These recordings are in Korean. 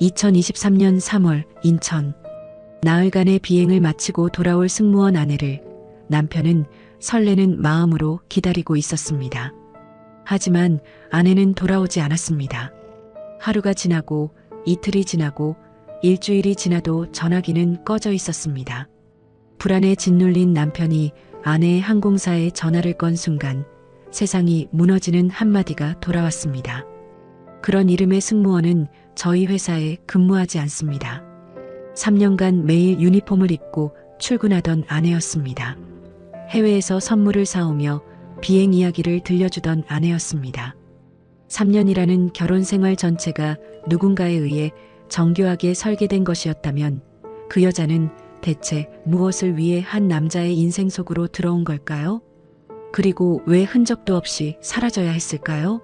2023년 3월 인천. 나흘간의 비행을 마치고 돌아올 승무원 아내를 남편은 설레는 마음으로 기다리고 있었습니다. 하지만 아내는 돌아오지 않았습니다. 하루가 지나고 이틀이 지나고 일주일이 지나도 전화기는 꺼져 있었습니다. 불안에 짓눌린 남편이 아내의 항공사에 전화를 건 순간 세상이 무너지는 한마디가 돌아왔습니다. 그런 이름의 승무원은 저희 회사에 근무하지 않습니다. 3년간 매일 유니폼을 입고 출근하던 아내였습니다. 해외에서 선물을 사오며 비행 이야기를 들려주던 아내였습니다. 3년이라는 결혼 생활 전체가 누군가에 의해 정교하게 설계된 것이었다면 그 여자는 대체 무엇을 위해 한 남자의 인생 속으로 들어온 걸까요? 그리고 왜 흔적도 없이 사라져야 했을까요?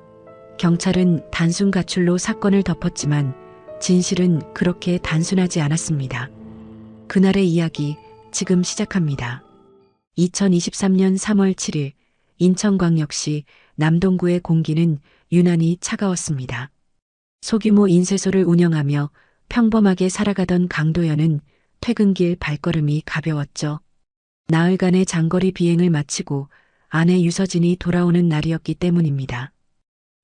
경찰은 단순 가출로 사건을 덮었지만 진실은 그렇게 단순하지 않았습니다. 그날의 이야기 지금 시작합니다. 2023년 3월 7일 인천광역시 남동구의 공기는 유난히 차가웠습니다. 소규모 인쇄소를 운영하며 평범하게 살아가던 강도연은 퇴근길 발걸음이 가벼웠죠. 나흘간의 장거리 비행을 마치고 아내 유서진이 돌아오는 날이었기 때문입니다.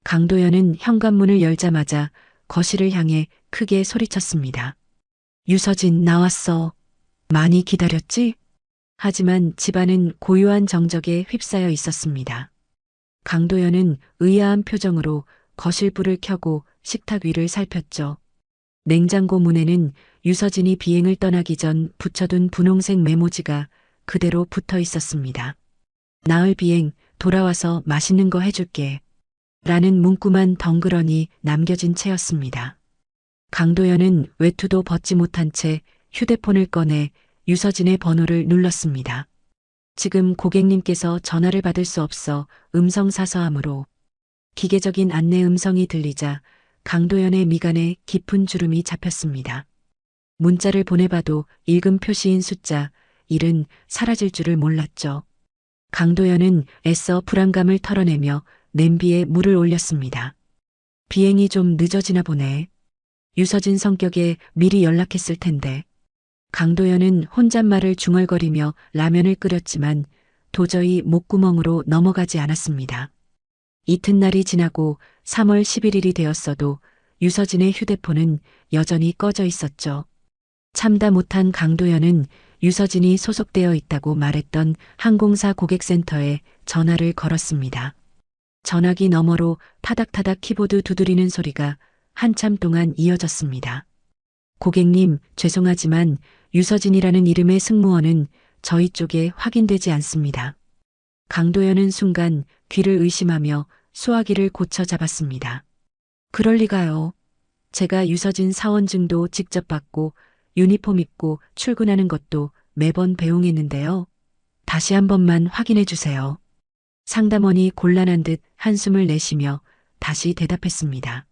강도연은 현관문을 열자마자 거실을 향해 크게 소리쳤습니다. 유서진, 나왔어. 많이 기다렸지? 하지만 집안은 고요한 정적에 휩싸여 있었습니다. 강도연은 의아한 표정으로 거실 불을 켜고 식탁 위를 살폈죠. 냉장고 문에는 유서진이 비행을 떠나기 전 붙여둔 분홍색 메모지가 그대로 붙어 있었습니다. 나흘 비행, 돌아와서 맛있는 거 해줄게. 라는 문구만 덩그러니 남겨진 채였습니다. 강도연은 외투도 벗지 못한 채 휴대폰을 꺼내 유서진의 번호를 눌렀습니다. 지금 고객님께서 전화를 받을 수 없어 음성 사서함으로. 기계적인 안내 음성이 들리자 강도연의 미간에 깊은 주름이 잡혔습니다. 문자를 보내봐도 읽음 표시인 숫자 1은 사라질 줄을 몰랐죠. 강도연은 애써 불안감을 털어내며 냄비에 물을 올렸습니다. 비행이 좀 늦어지나 보네. 유서진 성격에 미리 연락했을 텐데. 강도연은 혼잣말을 중얼거리며 라면을 끓였지만 도저히 목구멍으로 넘어가지 않았습니다. 이튿날이 지나고 3월 11일이 되었어도 유서진의 휴대폰은 여전히 꺼져 있었죠. 참다 못한 강도연은 유서진이 소속되어 있다고 말했던 항공사 고객센터에 전화를 걸었습니다. 전화기 너머로 타닥타닥 키보드 두드리는 소리가 한참 동안 이어졌습니다. 고객님, 죄송하지만 유서진이라는 이름의 승무원은 저희 쪽에 확인되지 않습니다. 강도연은 순간 귀를 의심하며 수화기를 고쳐 잡았습니다. 그럴 리가요. 제가 유서진 사원증도 직접 받고 유니폼 입고 출근하는 것도 매번 배웅했는데요. 다시 한 번만 확인해 주세요. 상담원이 곤란한 듯 한숨을 내쉬며 다시 대답했습니다.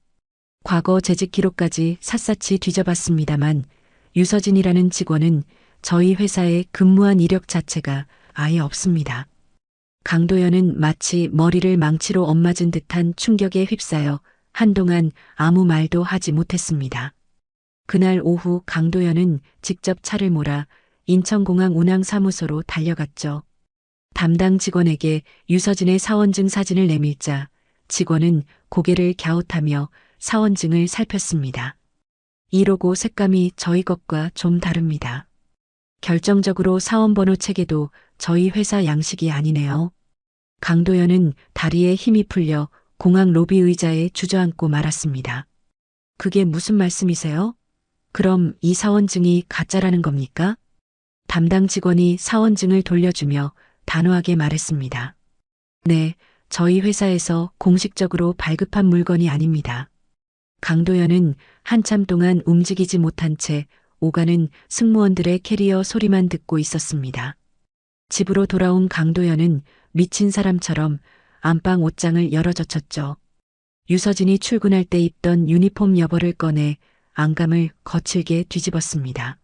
과거 재직 기록까지 샅샅이 뒤져봤습니다만 유서진이라는 직원은 저희 회사에 근무한 이력 자체가 아예 없습니다. 강도연은 마치 머리를 망치로 엇맞은 듯한 충격에 휩싸여 한동안 아무 말도 하지 못했습니다. 그날 오후 강도연은 직접 차를 몰아 인천공항 운항사무소로 달려갔죠. 담당 직원에게 유서진의 사원증 사진을 내밀자 직원은 고개를 갸웃하며 사원증을 살폈습니다. 이 로고 색감이 저희 것과 좀 다릅니다. 결정적으로 사원번호 체계도 저희 회사 양식이 아니네요. 강도연은 다리에 힘이 풀려 공항 로비 의자에 주저앉고 말았습니다. 그게 무슨 말씀이세요? 그럼 이 사원증이 가짜라는 겁니까? 담당 직원이 사원증을 돌려주며 단호하게 말했습니다. 네, 저희 회사에서 공식적으로 발급한 물건이 아닙니다. 강도연은 한참 동안 움직이지 못한 채 오가는 승무원들의 캐리어 소리만 듣고 있었습니다. 집으로 돌아온 강도연은 미친 사람처럼 안방 옷장을 열어젖혔죠. 유서진이 출근할 때 입던 유니폼 여벌을 꺼내 안감을 거칠게 뒤집었습니다.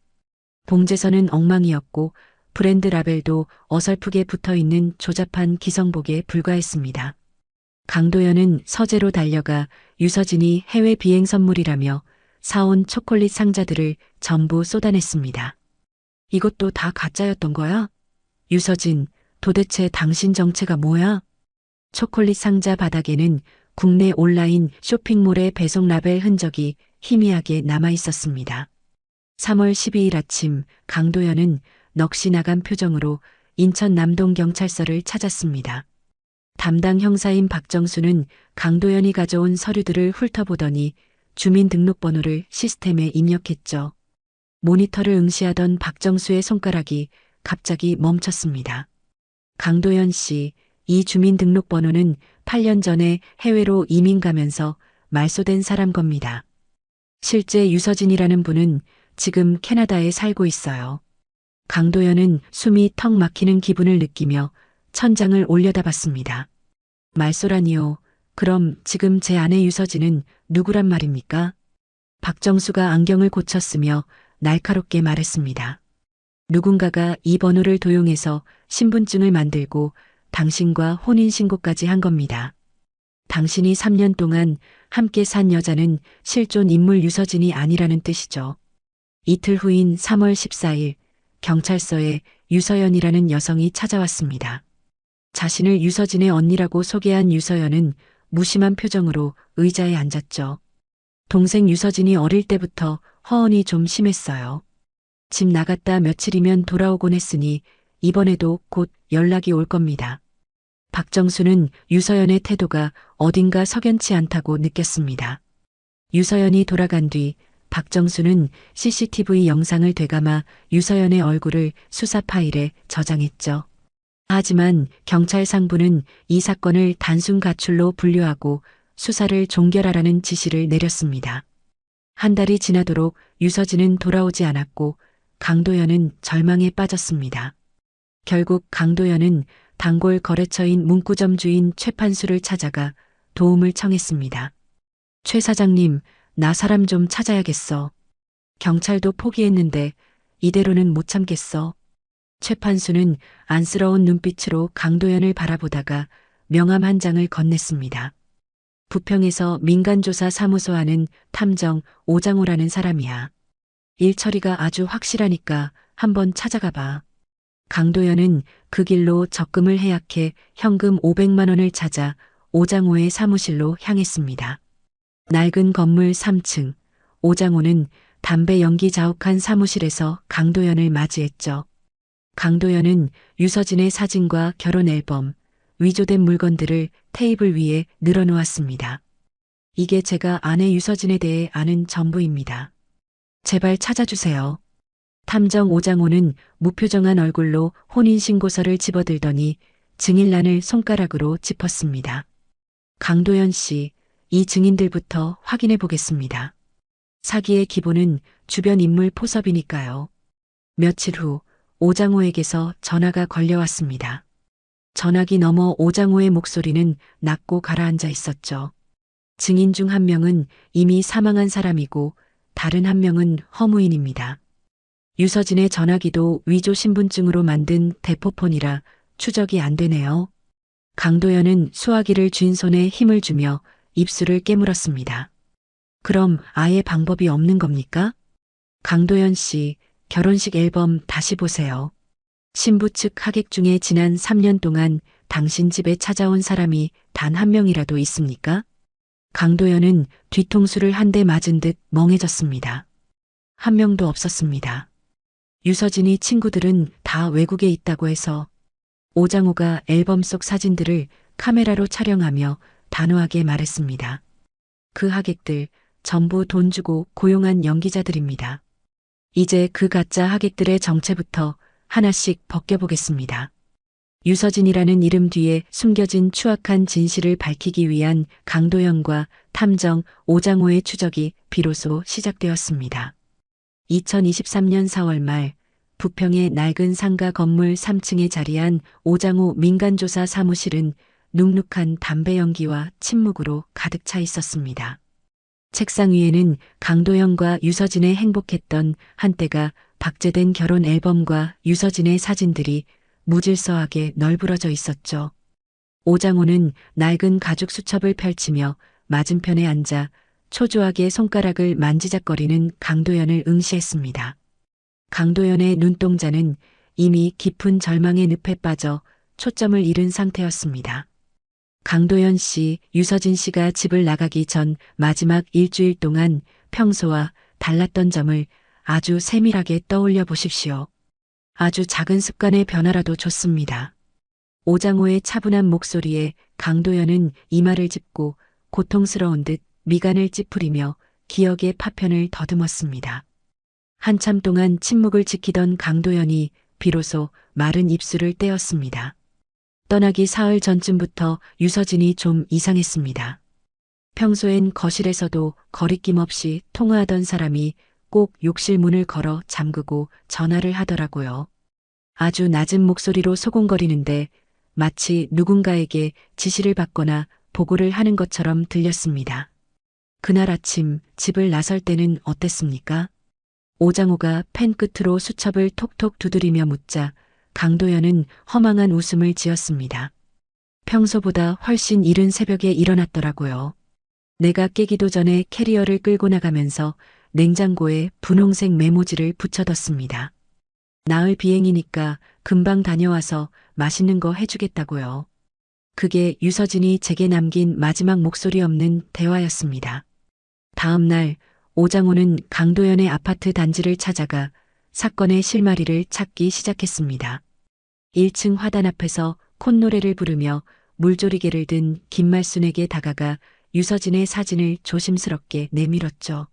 봉제선은 엉망이었고 브랜드 라벨도 어설프게 붙어있는 조잡한 기성복에 불과했습니다. 강도연은 서재로 달려가 유서진이 해외 비행 선물이라며 사온 초콜릿 상자들을 전부 쏟아냈습니다. 이것도 다 가짜였던 거야? 유서진, 도대체 당신 정체가 뭐야? 초콜릿 상자 바닥에는 국내 온라인 쇼핑몰의 배송 라벨 흔적이 희미하게 남아 있었습니다. 3월 12일 아침 강도연은 넋이 나간 표정으로 인천 남동경찰서를 찾았습니다. 담당 형사인 박정수는 강도연이 가져온 서류들을 훑어보더니 주민등록번호를 시스템에 입력했죠. 모니터를 응시하던 박정수의 손가락이 갑자기 멈췄습니다. 강도연 씨, 이 주민등록번호는 8년 전에 해외로 이민 가면서 말소된 사람 겁니다. 실제 유서진이라는 분은 지금 캐나다에 살고 있어요. 강도연은 숨이 턱 막히는 기분을 느끼며 천장을 올려다봤습니다. 말소라니요. 그럼 지금 제 아내 유서진은 누구란 말입니까? 박정수가 안경을 고쳤으며 날카롭게 말했습니다. 누군가가 이 번호를 도용해서 신분증을 만들고 당신과 혼인신고까지 한 겁니다. 당신이 3년 동안 함께 산 여자는 실존 인물 유서진이 아니라는 뜻이죠. 이틀 후인 3월 14일 경찰서에 유서연이라는 여성이 찾아왔습니다. 자신을 유서진의 언니라고 소개한 유서연은 무심한 표정으로 의자에 앉았죠. 동생 유서진이 어릴 때부터 허언이 좀 심했어요. 집 나갔다 며칠이면 돌아오곤 했으니 이번에도 곧 연락이 올 겁니다. 박정수는 유서연의 태도가 어딘가 석연치 않다고 느꼈습니다. 유서연이 돌아간 뒤 박정수는 CCTV 영상을 되감아 유서연의 얼굴을 수사 파일에 저장했죠. 하지만 경찰 상부는 이 사건을 단순 가출로 분류하고 수사를 종결하라는 지시를 내렸습니다. 한 달이 지나도록 유서진은 돌아오지 않았고 강도연은 절망에 빠졌습니다. 결국 강도연은 단골 거래처인 문구점 주인 최 판수를 찾아가 도움을 청했습니다. 최 사장님, 나 사람 좀 찾아야겠어. 경찰도 포기했는데 이대로는 못 참겠어. 최 판수는 안쓰러운 눈빛으로 강도연을 바라보다가 명함 한 장을 건넸습니다. 부평에서 민간조사 사무소 하는 탐정 오장호라는 사람이야. 일 처리가 아주 확실하니까 한번 찾아가 봐. 강도연은 그 길로 적금을 해약해 현금 500만 원을 찾아 오장호의 사무실로 향했습니다. 낡은 건물 3층, 오장호는 담배 연기 자욱한 사무실에서 강도연을 맞이했죠. 강도연은 유서진의 사진과 결혼 앨범, 위조된 물건들을 테이블 위에 늘어놓았습니다. 이게 제가 아내 유서진에 대해 아는 전부입니다. 제발 찾아주세요. 탐정 오장호는 무표정한 얼굴로 혼인신고서를 집어들더니 증인란을 손가락으로 짚었습니다. 강도연 씨, 이 증인들부터 확인해 보겠습니다. 사기의 기본은 주변 인물 포섭이니까요. 며칠 후 오장호에게서 전화가 걸려왔습니다. 전화기 너머 오장호의 목소리는 낮고 가라앉아 있었죠. 증인 중 한 명은 이미 사망한 사람이고 다른 한 명은 허무인입니다. 유서진의 전화기도 위조 신분증으로 만든 대포폰이라 추적이 안 되네요. 강도연은 수화기를 쥔 손에 힘을 주며 입술을 깨물었습니다. 그럼 아예 방법이 없는 겁니까? 강도연 씨, 결혼식 앨범 다시 보세요. 신부 측 하객 중에 지난 3년 동안 당신 집에 찾아온 사람이 단 한 명이라도 있습니까? 강도연은 뒤통수를 한 대 맞은 듯 멍해졌습니다. 한 명도 없었습니다. 유서진이 친구들은 다 외국에 있다고 해서 오장호가 앨범 속 사진들을 카메라로 촬영하며 단호하게 말했습니다. 그 하객들 전부 돈 주고 고용한 연기자들입니다. 이제 그 가짜 하객들의 정체부터 하나씩 벗겨보겠습니다. 유서진이라는 이름 뒤에 숨겨진 추악한 진실을 밝히기 위한 강도연과 탐정 오장호의 추적이 비로소 시작되었습니다. 2023년 4월 말 부평의 낡은 상가 건물 3층에 자리한 오장호 민간조사 사무실은 눅눅한 담배 연기와 침묵으로 가득 차 있었습니다. 책상 위에는 강도연과 유서진의 행복했던 한때가 박제된 결혼 앨범과 유서진의 사진들이 무질서하게 널브러져 있었죠. 오장호는 낡은 가죽 수첩을 펼치며 맞은편에 앉아 초조하게 손가락을 만지작거리는 강도연을 응시했습니다. 강도연의 눈동자는 이미 깊은 절망의 늪에 빠져 초점을 잃은 상태였습니다. 강도연 씨, 유서진 씨가 집을 나가기 전 마지막 일주일 동안 평소와 달랐던 점을 아주 세밀하게 떠올려 보십시오. 아주 작은 습관의 변화라도 좋습니다. 오장호의 차분한 목소리에 강도연은 이마를 짚고 고통스러운 듯 미간을 찌푸리며 기억의 파편을 더듬었습니다. 한참 동안 침묵을 지키던 강도연이 비로소 마른 입술을 떼었습니다. 떠나기 사흘 전쯤부터 유서진이 좀 이상했습니다. 평소엔 거실에서도 거리낌 없이 통화하던 사람이 꼭 욕실 문을 걸어 잠그고 전화를 하더라고요. 아주 낮은 목소리로 소곤거리는데 마치 누군가에게 지시를 받거나 보고를 하는 것처럼 들렸습니다. 그날 아침 집을 나설 때는 어땠습니까? 오장호가 펜 끝으로 수첩을 톡톡 두드리며 묻자 강도연은 허망한 웃음을 지었습니다. 평소보다 훨씬 이른 새벽에 일어났더라고요. 내가 깨기도 전에 캐리어를 끌고 나가면서 냉장고에 분홍색 메모지를 붙여뒀습니다. 나흘 비행이니까 금방 다녀와서 맛있는 거 해주겠다고요. 그게 유서진이 제게 남긴 마지막 목소리 없는 대화였습니다. 다음 날 오장호는 강도연의 아파트 단지를 찾아가 사건의 실마리를 찾기 시작했습니다. 1층 화단 앞에서 콧노래를 부르며 물조리개를 든 김말순에게 다가가 유서진의 사진을 조심스럽게 내밀었죠.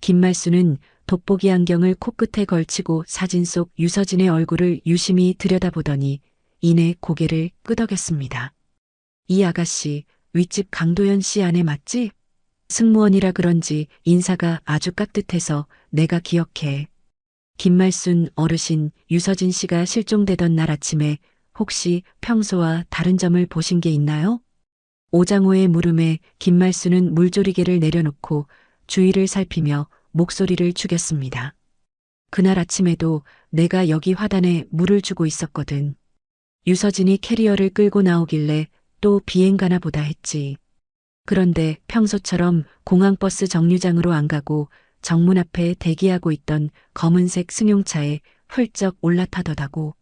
김말순은 돋보기 안경을 코끝에 걸치고 사진 속 유서진의 얼굴을 유심히 들여다보더니 이내 고개를 끄덕였습니다. 이 아가씨, 윗집 강도연 씨 아내 맞지? 승무원이라 그런지 인사가 아주 깍듯해서 내가 기억해. 김말순 어르신 유서진 씨가 실종되던 날 아침에 혹시 평소와 다른 점을 보신 게 있나요? 오장호의 물음에 김말순은 물조리개를 내려놓고 주위를 살피며 목소리를 죽였습니다. 그날 아침에도 내가 여기 화단에 물을 주고 있었거든. 유서진이 캐리어를 끌고 나오길래 또 비행 가나 보다 했지. 그런데 평소처럼 공항버스 정류장으로 안 가고 정문 앞에 대기하고 있던 검은색 승용차에 훌쩍 올라타더라고.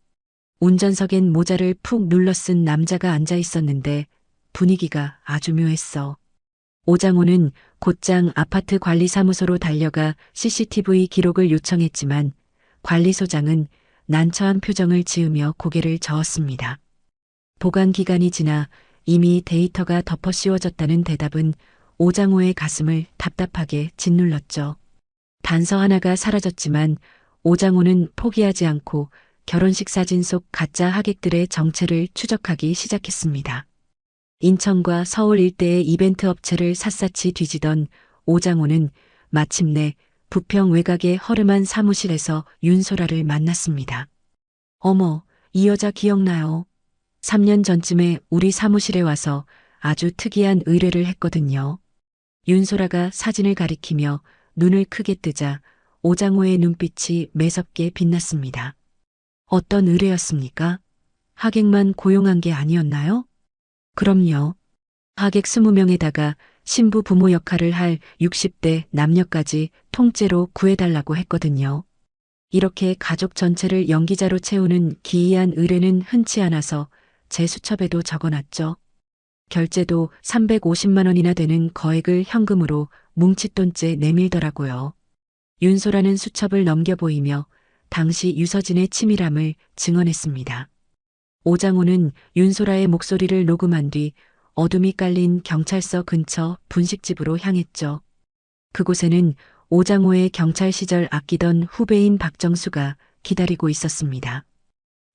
운전석엔 모자를 푹 눌러 쓴 남자가 앉아 있었는데 분위기가 아주 묘했어. 오장호는 곧장 아파트 관리사무소로 달려가 CCTV 기록을 요청했지만 관리소장은 난처한 표정을 지으며 고개를 저었습니다. 보관 기간이 지나 이미 데이터가 덮어 씌워졌다는 대답은 오장호의 가슴을 답답하게 짓눌렀죠. 단서 하나가 사라졌지만 오장호는 포기하지 않고 결혼식 사진 속 가짜 하객들의 정체를 추적하기 시작했습니다. 인천과 서울 일대의 이벤트 업체를 샅샅이 뒤지던 오장호는 마침내 부평 외곽의 허름한 사무실에서 윤소라를 만났습니다. 어머, 이 여자 기억나요? 3년 전쯤에 우리 사무실에 와서 아주 특이한 의뢰를 했거든요. 윤소라가 사진을 가리키며 눈을 크게 뜨자 오장호의 눈빛이 매섭게 빛났습니다. 어떤 의뢰였습니까? 하객만 고용한 게 아니었나요? 그럼요. 하객 20명에다가 신부 부모 역할을 할 60대 남녀까지 통째로 구해달라고 했거든요. 이렇게 가족 전체를 연기자로 채우는 기이한 의뢰는 흔치 않아서 제 수첩에도 적어놨죠. 결제도 350만 원이나 되는 거액을 현금으로 뭉칫돈째 내밀더라고요. 윤소라는 수첩을 넘겨 보이며 당시 유서진의 치밀함을 증언했습니다. 오장호는 윤소라의 목소리를 녹음한 뒤 어둠이 깔린 경찰서 근처 분식집으로 향했죠. 그곳에는 오장호의 경찰 시절 아끼던 후배인 박정수가 기다리고 있었습니다.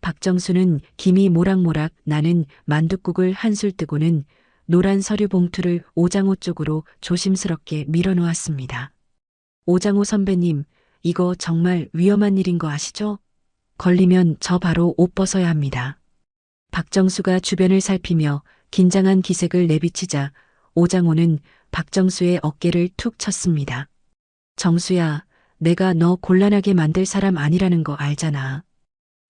박정수는 김이 모락모락 나는 만둣국을 한술 뜨고는 노란 서류 봉투를 오장호 쪽으로 조심스럽게 밀어놓았습니다. 오장호 선배님, 이거 정말 위험한 일인 거 아시죠? 걸리면 저 바로 옷 벗어야 합니다. 박정수가 주변을 살피며 긴장한 기색을 내비치자 오장호는 박정수의 어깨를 툭 쳤습니다. 정수야, 내가 너 곤란하게 만들 사람 아니라는 거 알잖아.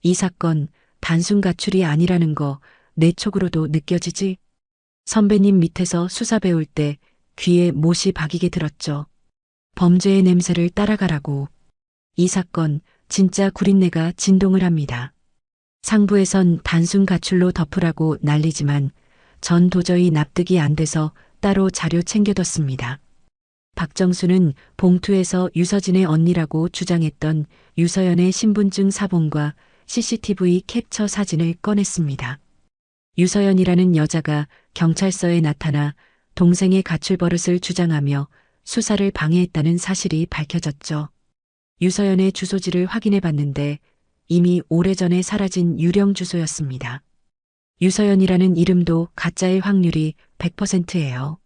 이 사건 단순 가출이 아니라는 거 내 촉으로도 느껴지지? 선배님 밑에서 수사 배울 때 귀에 못이 박이게 들었죠. 범죄의 냄새를 따라가라고. 이 사건 진짜 구린내가 진동을 합니다. 상부에선 단순 가출로 덮으라고 난리지만 전 도저히 납득이 안 돼서 따로 자료 챙겨뒀습니다. 박정수는 봉투에서 유서진의 언니라고 주장했던 유서연의 신분증 사본과 CCTV 캡처 사진을 꺼냈습니다. 유서연이라는 여자가 경찰서에 나타나 동생의 가출 버릇을 주장하며 수사를 방해했다는 사실이 밝혀졌죠. 유서연의 주소지를 확인해 봤는데 이미 오래전에 사라진 유령 주소였습니다. 유서연이라는 이름도 가짜일 확률이 100%예요.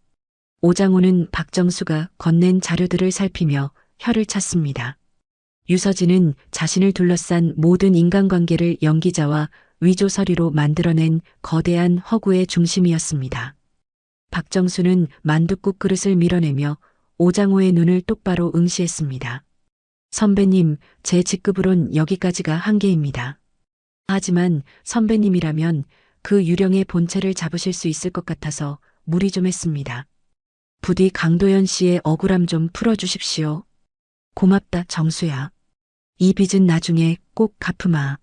오장호는 박정수가 건넨 자료들을 살피며 혀를 찼습니다. 유서진은 자신을 둘러싼 모든 인간관계를 연기자와 위조 서류로 만들어낸 거대한 허구의 중심이었습니다. 박정수는 만둣국 그릇을 밀어내며 오장호의 눈을 똑바로 응시했습니다. 선배님, 제 직급으론 여기까지가 한계입니다. 하지만 선배님이라면 그 유령의 본체를 잡으실 수 있을 것 같아서 무리 좀 했습니다. 부디 강도연 씨의 억울함 좀 풀어주십시오. 고맙다, 정수야. 이 빚은 나중에 꼭 갚으마.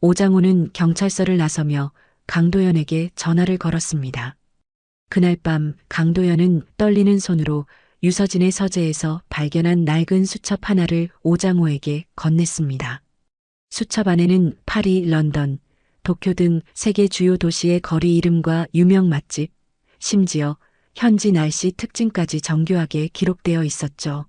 오장호는 경찰서를 나서며 강도연에게 전화를 걸었습니다. 그날 밤 강도연은 떨리는 손으로 유서진의 서재에서 발견한 낡은 수첩 하나를 오장호에게 건넸습니다. 수첩 안에는 파리, 런던, 도쿄 등 세계 주요 도시의 거리 이름과 유명 맛집, 심지어 현지 날씨 특징까지 정교하게 기록되어 있었죠.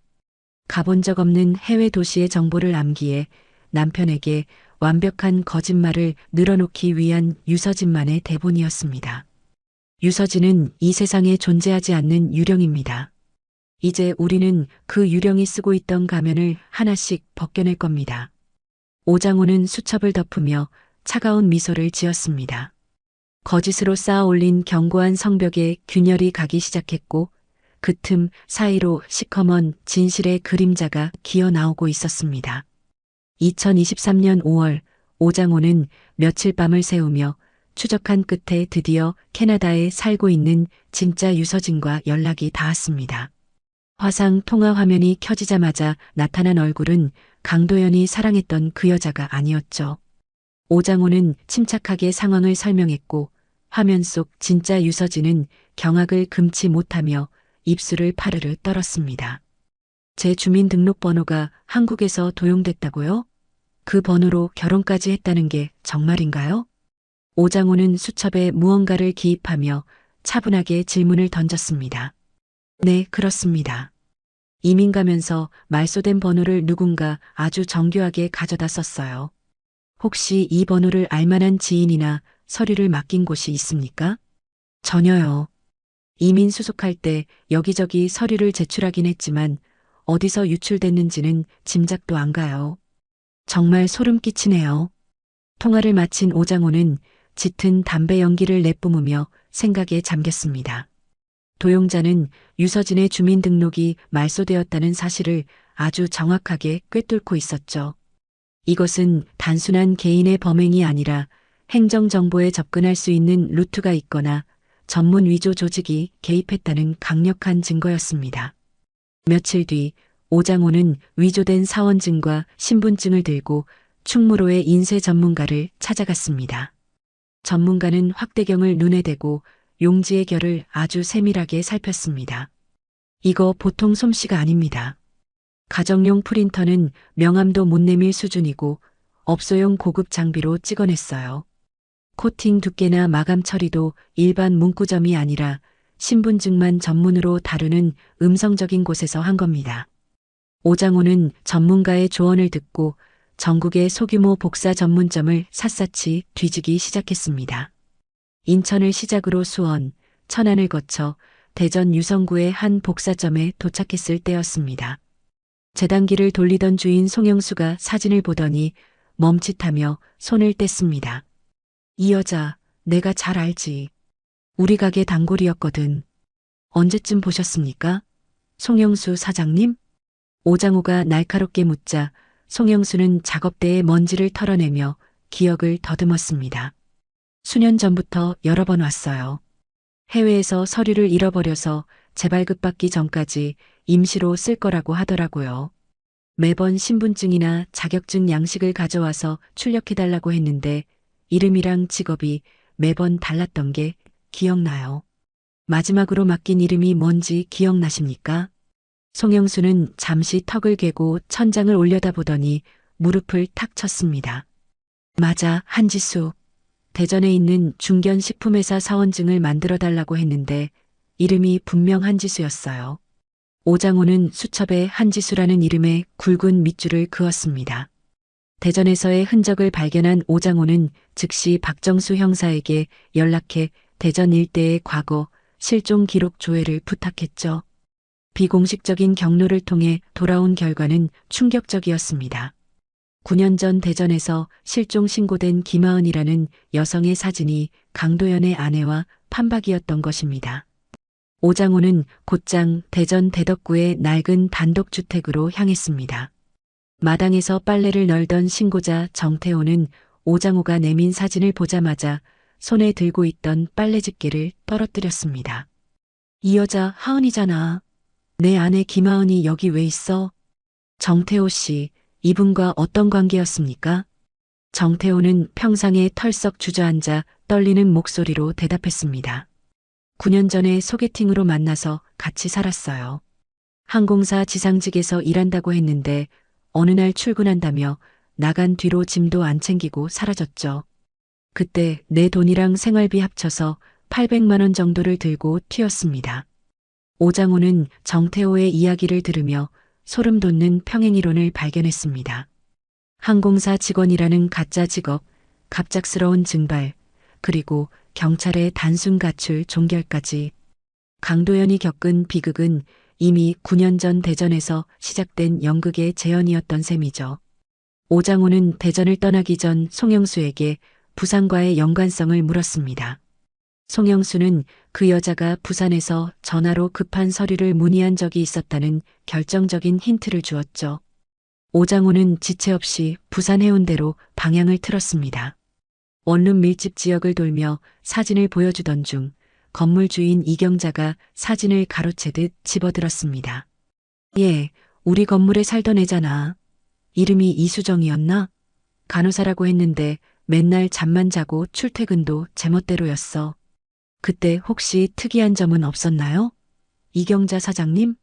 가본 적 없는 해외 도시의 정보를 암기해 남편에게 완벽한 거짓말을 늘어놓기 위한 유서진만의 대본이었습니다. 유서진은 이 세상에 존재하지 않는 유령입니다. 이제 우리는 그 유령이 쓰고 있던 가면을 하나씩 벗겨낼 겁니다. 오장호는 수첩을 덮으며 차가운 미소를 지었습니다. 거짓으로 쌓아 올린 견고한 성벽에 균열이 가기 시작했고 그 틈 사이로 시커먼 진실의 그림자가 기어 나오고 있었습니다. 2023년 5월 오장호는 며칠 밤을 새우며 추적한 끝에 드디어 캐나다에 살고 있는 진짜 유서진과 연락이 닿았습니다. 화상 통화 화면이 켜지자마자 나타난 얼굴은 강도연이 사랑했던 그 여자가 아니었죠. 오장호는 침착하게 상황을 설명했고 화면 속 진짜 유서진은 경악을 금치 못하며 입술을 파르르 떨었습니다. 제 주민등록번호가 한국에서 도용됐다고요? 그 번호로 결혼까지 했다는 게 정말인가요? 오장호는 수첩에 무언가를 기입하며 차분하게 질문을 던졌습니다. 네, 그렇습니다. 이민 가면서 말소된 번호를 누군가 아주 정교하게 가져다 썼어요. 혹시 이 번호를 알만한 지인이나 서류를 맡긴 곳이 있습니까? 전혀요. 이민 수속할 때 여기저기 서류를 제출하긴 했지만 어디서 유출됐는지는 짐작도 안 가요. 정말 소름 끼치네요. 통화를 마친 오장호는 짙은 담배 연기를 내뿜으며 생각에 잠겼습니다. 도용자는 유서진의 주민등록이 말소되었다는 사실을 아주 정확하게 꿰뚫고 있었죠. 이것은 단순한 개인의 범행이 아니라 행정정보에 접근할 수 있는 루트가 있거나 전문 위조 조직이 개입했다는 강력한 증거였습니다. 며칠 뒤 오장호는 위조된 사원증과 신분증을 들고 충무로의 인쇄 전문가를 찾아갔습니다. 전문가는 확대경을 눈에 대고 용지의 결을 아주 세밀하게 살폈습니다. 이거 보통 솜씨가 아닙니다. 가정용 프린터는 명암도 못 내밀 수준이고 업소용 고급 장비로 찍어냈어요. 코팅 두께나 마감 처리도 일반 문구점이 아니라 신분증만 전문으로 다루는 음성적인 곳에서 한 겁니다. 오장호는 전문가의 조언을 듣고 전국의 소규모 복사 전문점을 샅샅이 뒤지기 시작했습니다. 인천을 시작으로 수원, 천안을 거쳐 대전 유성구의 한 복사점에 도착했을 때였습니다. 재단기를 돌리던 주인 송영수가 사진을 보더니 멈칫하며 손을 뗐습니다. 이 여자 내가 잘 알지. 우리 가게 단골이었거든. 언제쯤 보셨습니까? 송영수 사장님? 오장호가 날카롭게 묻자 송영수는 작업대의 먼지를 털어내며 기억을 더듬었습니다. 수년 전부터 여러 번 왔어요. 해외에서 서류를 잃어버려서 재발급받기 전까지 임시로 쓸 거라고 하더라고요. 매번 신분증이나 자격증 양식을 가져와서 출력해달라고 했는데 이름이랑 직업이 매번 달랐던 게 기억나요. 마지막으로 맡긴 이름이 뭔지 기억나십니까? 송영수는 잠시 턱을 괴고 천장을 올려다보더니 무릎을 탁 쳤습니다. 맞아, 한지수. 대전에 있는 중견식품회사 사원증을 만들어달라고 했는데 이름이 분명 한지수였어요. 오장호는 수첩에 한지수라는 이름의 굵은 밑줄을 그었습니다. 대전에서의 흔적을 발견한 오장호는 즉시 박정수 형사에게 연락해 대전 일대의 과거 실종 기록 조회를 부탁했죠. 비공식적인 경로를 통해 돌아온 결과는 충격적이었습니다. 9년 전 대전에서 실종 신고된 김하은이라는 여성의 사진이 강도연의 아내와 판박이었던 것입니다. 오장호는 곧장 대전 대덕구의 낡은 단독주택으로 향했습니다. 마당에서 빨래를 널던 신고자 정태호는 오장호가 내민 사진을 보자마자 손에 들고 있던 빨래집게를 떨어뜨렸습니다. 이 여자 하은이잖아. 내 아내 김하은이 여기 왜 있어? 정태호 씨, 이분과 어떤 관계였습니까? 정태호는 평상에 털썩 주저앉아 떨리는 목소리로 대답했습니다. 9년 전에 소개팅으로 만나서 같이 살았어요. 항공사 지상직에서 일한다고 했는데 어느 날 출근한다며 나간 뒤로 짐도 안 챙기고 사라졌죠. 그때 내 돈이랑 생활비 합쳐서 800만 원 정도를 들고 튀었습니다. 오장호는 정태호의 이야기를 들으며 소름 돋는 평행이론을 발견했습니다. 항공사 직원이라는 가짜 직업, 갑작스러운 증발, 그리고 경찰의 단순 가출 종결까지. 강도연이 겪은 비극은 이미 9년 전 대전에서 시작된 연극의 재현이었던 셈이죠. 오장호는 대전을 떠나기 전 송영수에게 부산과의 연관성을 물었습니다. 송영수는 그 여자가 부산에서 전화로 급한 서류를 문의한 적이 있었다는 결정적인 힌트를 주었죠. 오장호는 지체 없이 부산 해운대로 방향을 틀었습니다. 원룸 밀집 지역을 돌며 사진을 보여주던 중 건물 주인 이경자가 사진을 가로채듯 집어들었습니다. 예, 우리 건물에 살던 애잖아. 이름이 이수정이었나? 간호사라고 했는데 맨날 잠만 자고 출퇴근도 제멋대로였어. 그때 혹시 특이한 점은 없었나요? 이경자 사장님?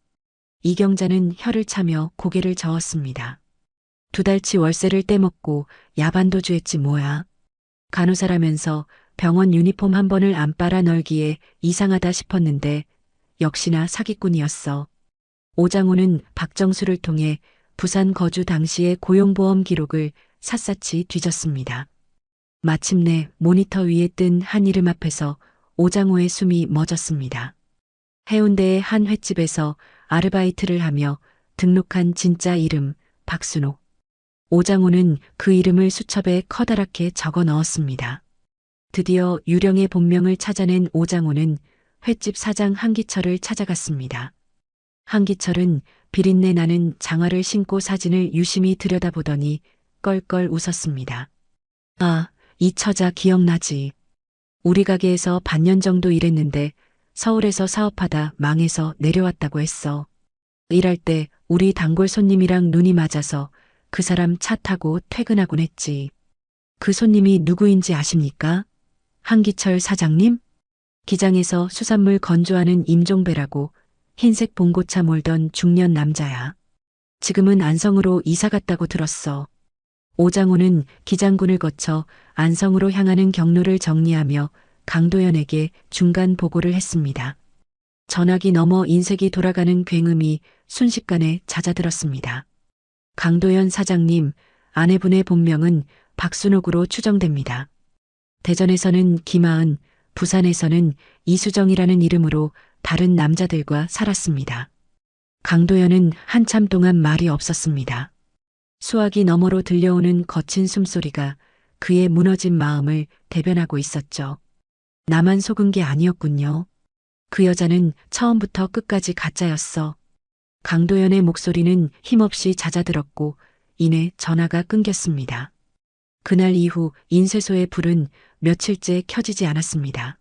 이경자는 혀를 차며 고개를 저었습니다. 2달치 월세를 떼먹고 야반도주했지 뭐야. 간호사라면서 병원 유니폼 한 번을 안 빨아 널기에 이상하다 싶었는데 역시나 사기꾼이었어. 오장호는 박정수를 통해 부산 거주 당시의 고용보험 기록을 샅샅이 뒤졌습니다. 마침내 모니터 위에 뜬 한 이름 앞에서 오장호의 숨이 멎었습니다. 해운대의 한 횟집에서 아르바이트를 하며 등록한 진짜 이름 박순옥. 오장호는 그 이름을 수첩에 커다랗게 적어 넣었습니다. 드디어 유령의 본명을 찾아낸 오장호는 횟집 사장 한기철을 찾아갔습니다. 한기철은 비린내 나는 장화를 신고 사진을 유심히 들여다보더니 껄껄 웃었습니다. 아, 이 처자 기억나지? 우리 가게에서 반년 정도 일했는데 서울에서 사업하다 망해서 내려왔다고 했어. 일할 때 우리 단골 손님이랑 눈이 맞아서 그 사람 차 타고 퇴근하곤 했지. 그 손님이 누구인지 아십니까? 한기철 사장님? 기장에서 수산물 건조하는 임종배라고 흰색 봉고차 몰던 중년 남자야. 지금은 안성으로 이사 갔다고 들었어. 오장호는 기장군을 거쳐 안성으로 향하는 경로를 정리하며 강도연에게 중간 보고를 했습니다. 전화기 너머 인색이 돌아가는 굉음이 순식간에 잦아들었습니다. 강도연 사장님, 아내분의 본명은 박순옥으로 추정됩니다. 대전에서는 김하은, 부산에서는 이수정이라는 이름으로 다른 남자들과 살았습니다. 강도연은 한참 동안 말이 없었습니다. 수화기 너머로 들려오는 거친 숨소리가 그의 무너진 마음을 대변하고 있었죠. 나만 속은 게 아니었군요. 그 여자는 처음부터 끝까지 가짜였어. 강도연의 목소리는 힘없이 잦아들었고 이내 전화가 끊겼습니다. 그날 이후 인쇄소의 불은 며칠째 켜지지 않았습니다.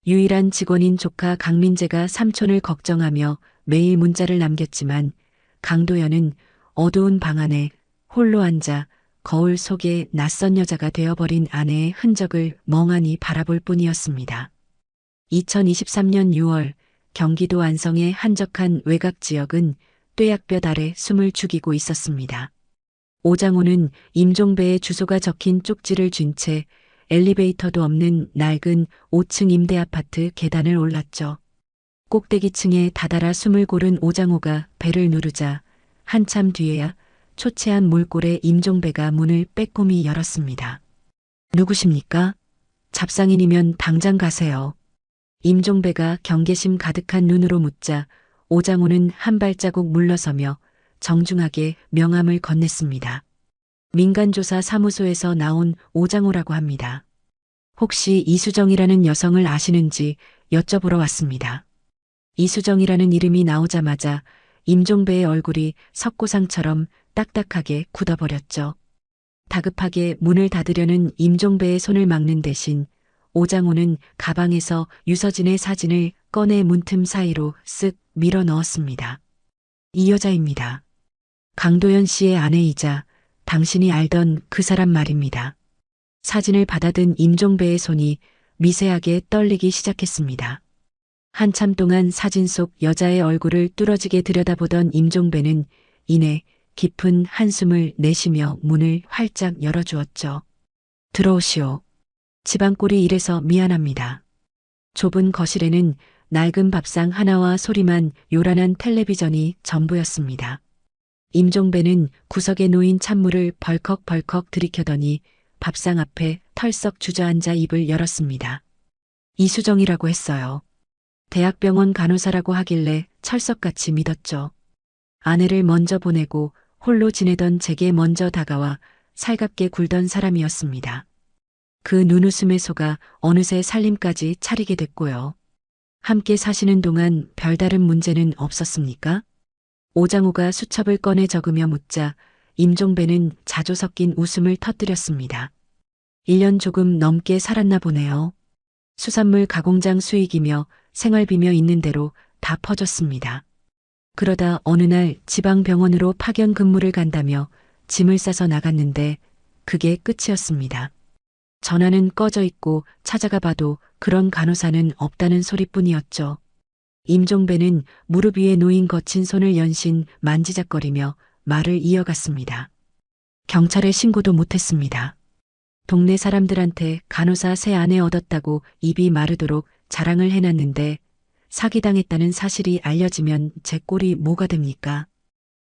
유일한 직원인 조카 강민재가 삼촌을 걱정하며 매일 문자를 남겼지만 강도연은 어두운 방 안에 홀로 앉아 거울 속에 낯선 여자가 되어버린 아내의 흔적을 멍하니 바라볼 뿐이었습니다. 2023년 6월 경기도 안성의 한적한 외곽 지역은 뙤약볕 아래 숨을 죽이고 있었습니다. 오장호는 임종배의 주소가 적힌 쪽지를 쥔 채 엘리베이터도 없는 낡은 5층 임대 아파트 계단을 올랐죠. 꼭대기층에 다다라 숨을 고른 오장호가 배를 누르자 한참 뒤에야 초췌한 몰골의 임종배가 문을 빼꼼히 열었습니다. 누구십니까? 잡상인이면 당장 가세요. 임종배가 경계심 가득한 눈으로 묻자 오장호는 한 발자국 물러서며 정중하게 명함을 건넸습니다. 민간조사 사무소에서 나온 오장호라고 합니다. 혹시 이수정이라는 여성을 아시는지 여쭤보러 왔습니다. 이수정이라는 이름이 나오자마자 임종배의 얼굴이 석고상처럼 딱딱하게 굳어버렸죠. 다급하게 문을 닫으려는 임종배의 손을 막는 대신 오장호는 가방에서 유서진의 사진을 꺼내 문틈 사이로 쓱 밀어 넣었습니다. 이 여자입니다. 강도연 씨의 아내이자 당신이 알던 그 사람 말입니다. 사진을 받아든 임종배의 손이 미세하게 떨리기 시작했습니다. 한참 동안 사진 속 여자의 얼굴을 뚫어지게 들여다보던 임종배는 이내 깊은 한숨을 내쉬며 문을 활짝 열어주었죠. 들어오시오. 집안꼴이 이래서 미안합니다. 좁은 거실에는 낡은 밥상 하나와 소리만 요란한 텔레비전이 전부였습니다. 임종배는 구석에 놓인 찬물을 벌컥벌컥 들이켜더니 밥상 앞에 털썩 주저앉아 입을 열었습니다. 이수정이라고 했어요. 대학병원 간호사라고 하길래 철석같이 믿었죠. 아내를 먼저 보내고 홀로 지내던 제게 먼저 다가와 살갑게 굴던 사람이었습니다. 그 눈웃음에 속아 어느새 살림까지 차리게 됐고요. 함께 사시는 동안 별다른 문제는 없었습니까? 오장호가 수첩을 꺼내 적으며 묻자 임종배는 자조 섞인 웃음을 터뜨렸습니다. 1년 조금 넘게 살았나 보네요. 수산물 가공장 수익이며 생활비며 있는 대로 다 퍼졌습니다. 그러다 어느 날 지방병원으로 파견 근무를 간다며 짐을 싸서 나갔는데 그게 끝이었습니다. 전화는 꺼져 있고 찾아가 봐도 그런 간호사는 없다는 소리뿐이었죠. 임종배는 무릎 위에 놓인 거친 손을 연신 만지작거리며 말을 이어갔습니다. 경찰에 신고도 못했습니다. 동네 사람들한테 간호사 새 아내 얻었다고 입이 마르도록 자랑을 해놨는데 사기당했다는 사실이 알려지면 제 꼴이 뭐가 됩니까?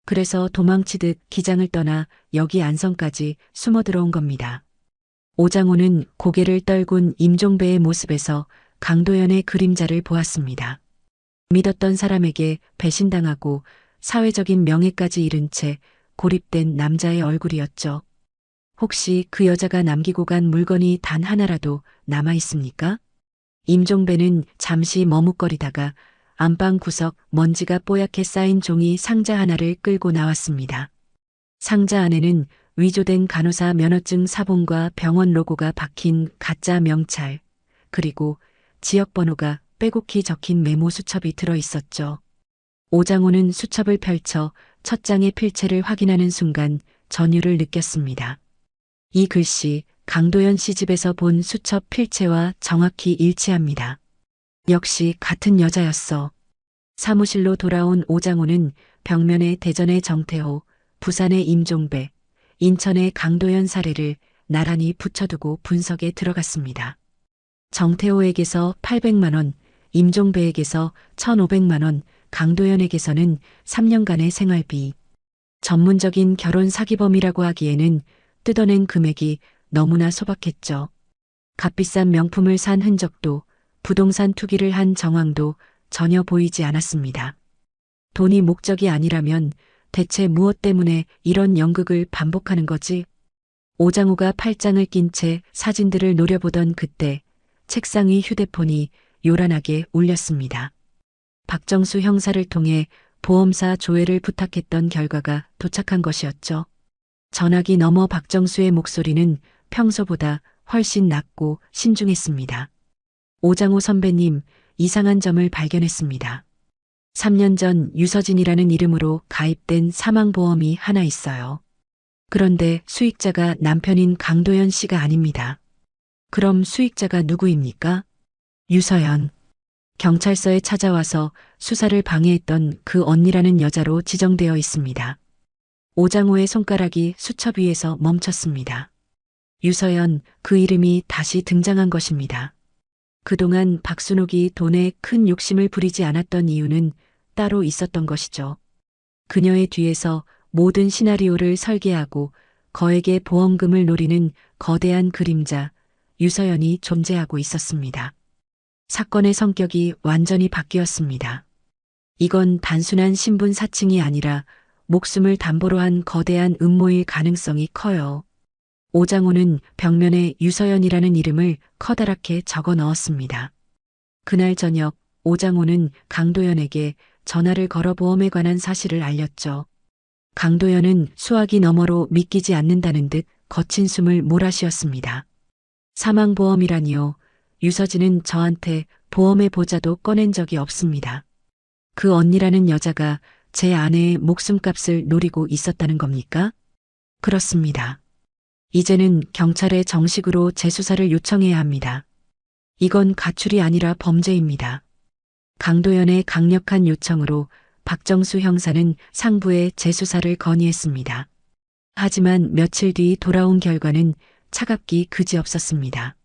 그래서 도망치듯 기장을 떠나 여기 안성까지 숨어 들어온 겁니다. 오장호는 고개를 떨군 임종배의 모습에서 강도연의 그림자를 보았습니다. 믿었던 사람에게 배신당하고 사회적인 명예까지 잃은 채 고립된 남자의 얼굴이었죠. 혹시 그 여자가 남기고 간 물건이 단 하나라도 남아 있습니까? 임종배는 잠시 머뭇거리다가 안방 구석 먼지가 뽀얗게 쌓인 종이 상자 하나를 끌고 나왔습니다. 상자 안에는 위조된 간호사 면허증 사본과 병원 로고가 박힌 가짜 명찰, 그리고 지역번호가 빼곡히 적힌 메모 수첩이 들어 있었죠. 오장호는 수첩을 펼쳐 첫 장의 필체를 확인하는 순간 전율을 느꼈습니다. 이 글씨 강도연 씨 집에서 본 수첩 필체와 정확히 일치합니다. 역시 같은 여자였어. 사무실로 돌아온 오장호는 벽면에 대전의 정태호, 부산의 임종배, 인천의 강도연 사례를 나란히 붙여두고 분석에 들어갔습니다. 정태호에게서 800만 원, 임종배에게서 1,500만 원, 강도연에게서는 3년간의 생활비. 전문적인 결혼 사기범이라고 하기에는 뜯어낸 금액이 너무나 소박했죠. 값비싼 명품을 산 흔적도 부동산 투기를 한 정황도 전혀 보이지 않았습니다. 돈이 목적이 아니라면 대체 무엇 때문에 이런 연극을 반복하는 거지? 오장호가 팔짱을 낀 채 사진들을 노려보던 그때 책상 위 휴대폰이 요란하게 울렸습니다. 박정수 형사를 통해 보험사 조회를 부탁했던 결과가 도착한 것이었죠. 전화기 너머 박정수의 목소리는 평소보다 훨씬 낮고 신중했습니다. 오장호 선배님, 이상한 점을 발견했습니다. 3년 전 유서진이라는 이름으로 가입된 사망보험이 하나 있어요. 그런데 수익자가 남편인 강도연 씨가 아닙니다. 그럼 수익자가 누구입니까? 유서연. 경찰서에 찾아와서 수사를 방해했던 그 언니라는 여자로 지정되어 있습니다. 오장호의 손가락이 수첩 위에서 멈췄습니다. 유서연, 그 이름이 다시 등장한 것입니다. 그동안 박순옥이 돈에 큰 욕심을 부리지 않았던 이유는 따로 있었던 것이죠. 그녀의 뒤에서 모든 시나리오를 설계하고 거액의 보험금을 노리는 거대한 그림자, 유서연이 존재하고 있었습니다. 사건의 성격이 완전히 바뀌었습니다. 이건 단순한 신분 사칭이 아니라 목숨을 담보로 한 거대한 음모일 가능성이 커요. 오장호는 벽면에 유서연이라는 이름을 커다랗게 적어 넣었습니다. 그날 저녁 오장호는 강도연에게 전화를 걸어 보험에 관한 사실을 알렸죠. 강도연은 수화기 너머로 믿기지 않는다는 듯 거친 숨을 몰아쉬었습니다. 사망보험이라니요. 유서진은 저한테 보험의 보자도 꺼낸 적이 없습니다. 그 언니라는 여자가 제 아내의 목숨값을 노리고 있었다는 겁니까? 그렇습니다. 이제는 경찰에 정식으로 재수사를 요청해야 합니다. 이건 가출이 아니라 범죄입니다. 강도연의 강력한 요청으로 박정수 형사는 상부에 재수사를 건의했습니다. 하지만 며칠 뒤 돌아온 결과는 차갑기 그지없었습니다.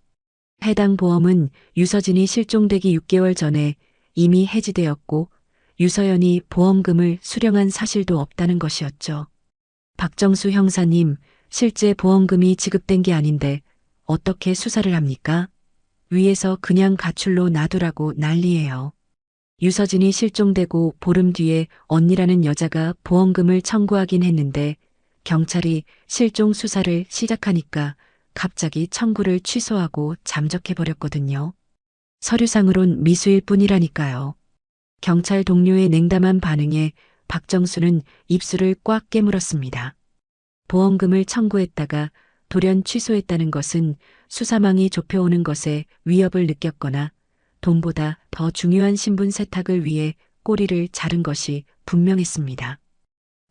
해당 보험은 유서진이 실종되기 6개월 전에 이미 해지되었고 유서연이 보험금을 수령한 사실도 없다는 것이었죠. 박정수 형사님, 실제 보험금이 지급된 게 아닌데 어떻게 수사를 합니까? 위에서 그냥 가출로 놔두라고 난리예요. 유서진이 실종되고 보름 뒤에 언니라는 여자가 보험금을 청구하긴 했는데 경찰이 실종 수사를 시작하니까 갑자기 청구를 취소하고 잠적해버렸거든요. 서류상으론 미수일 뿐이라니까요. 경찰 동료의 냉담한 반응에 박정수는 입술을 꽉 깨물었습니다. 보험금을 청구했다가 돌연 취소했다는 것은 수사망이 좁혀오는 것에 위협을 느꼈거나 돈보다 더 중요한 신분 세탁을 위해 꼬리를 자른 것이 분명했습니다.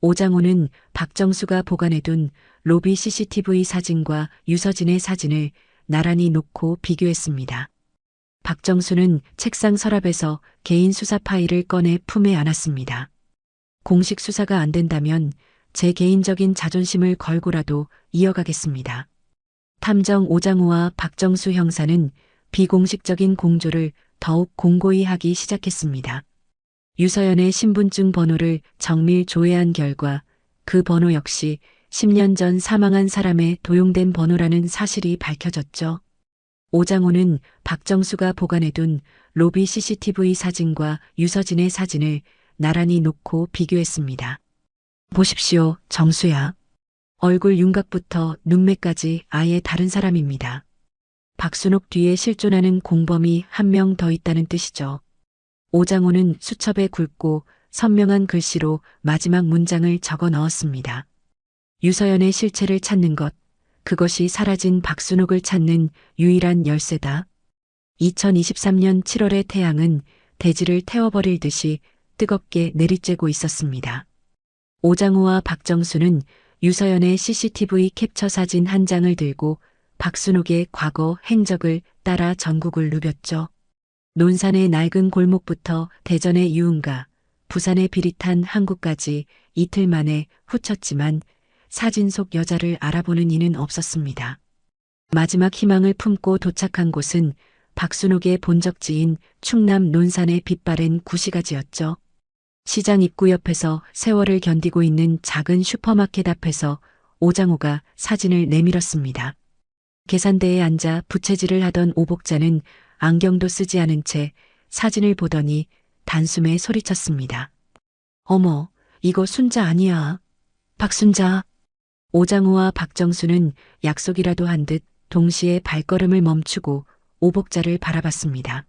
오장호는 박정수가 보관해둔 로비 CCTV 사진과 유서진의 사진을 나란히 놓고 비교했습니다. 박정수는 책상 서랍에서 개인 수사 파일을 꺼내 품에 안았습니다. 공식 수사가 안 된다면 제 개인적인 자존심을 걸고라도 이어가겠습니다. 탐정 오장호와 박정수 형사는 비공식적인 공조를 더욱 공고히 하기 시작했습니다. 유서연의 신분증 번호를 정밀 조회한 결과 그 번호 역시 10년 전 사망한 사람의 도용된 번호라는 사실이 밝혀졌죠. 오장호는 박정수가 보관해둔 로비 CCTV 사진과 유서진의 사진을 나란히 놓고 비교했습니다. 보십시오, 정수야. 얼굴 윤곽부터 눈매까지 아예 다른 사람입니다. 박순옥 뒤에 실존하는 공범이 한 명 더 있다는 뜻이죠. 오장호는 수첩에 굵고 선명한 글씨로 마지막 문장을 적어 넣었습니다. 유서연의 실체를 찾는 것, 그것이 사라진 박순옥을 찾는 유일한 열쇠다. 2023년 7월의 태양은 대지를 태워버릴 듯이 뜨겁게 내리쬐고 있었습니다. 오장호와 박정수는 유서연의 CCTV 캡처 사진 한 장을 들고 박순옥의 과거 행적을 따라 전국을 누볐죠. 논산의 낡은 골목부터 대전의 유흥가, 부산의 비릿한 항구까지 이틀 만에 훑었지만 사진 속 여자를 알아보는 이는 없었습니다. 마지막 희망을 품고 도착한 곳은 박순옥의 본적지인 충남 논산의 빛바랜 구시가지였죠. 시장 입구 옆에서 세월을 견디고 있는 작은 슈퍼마켓 앞에서 오장호가 사진을 내밀었습니다. 계산대에 앉아 부채질을 하던 오복자는 안경도 쓰지 않은 채 사진을 보더니 단숨에 소리쳤습니다. 어머, 이거 순자 아니야. 박순자. 오장호와 박정수는 약속이라도 한 듯 동시에 발걸음을 멈추고 오복자를 바라봤습니다.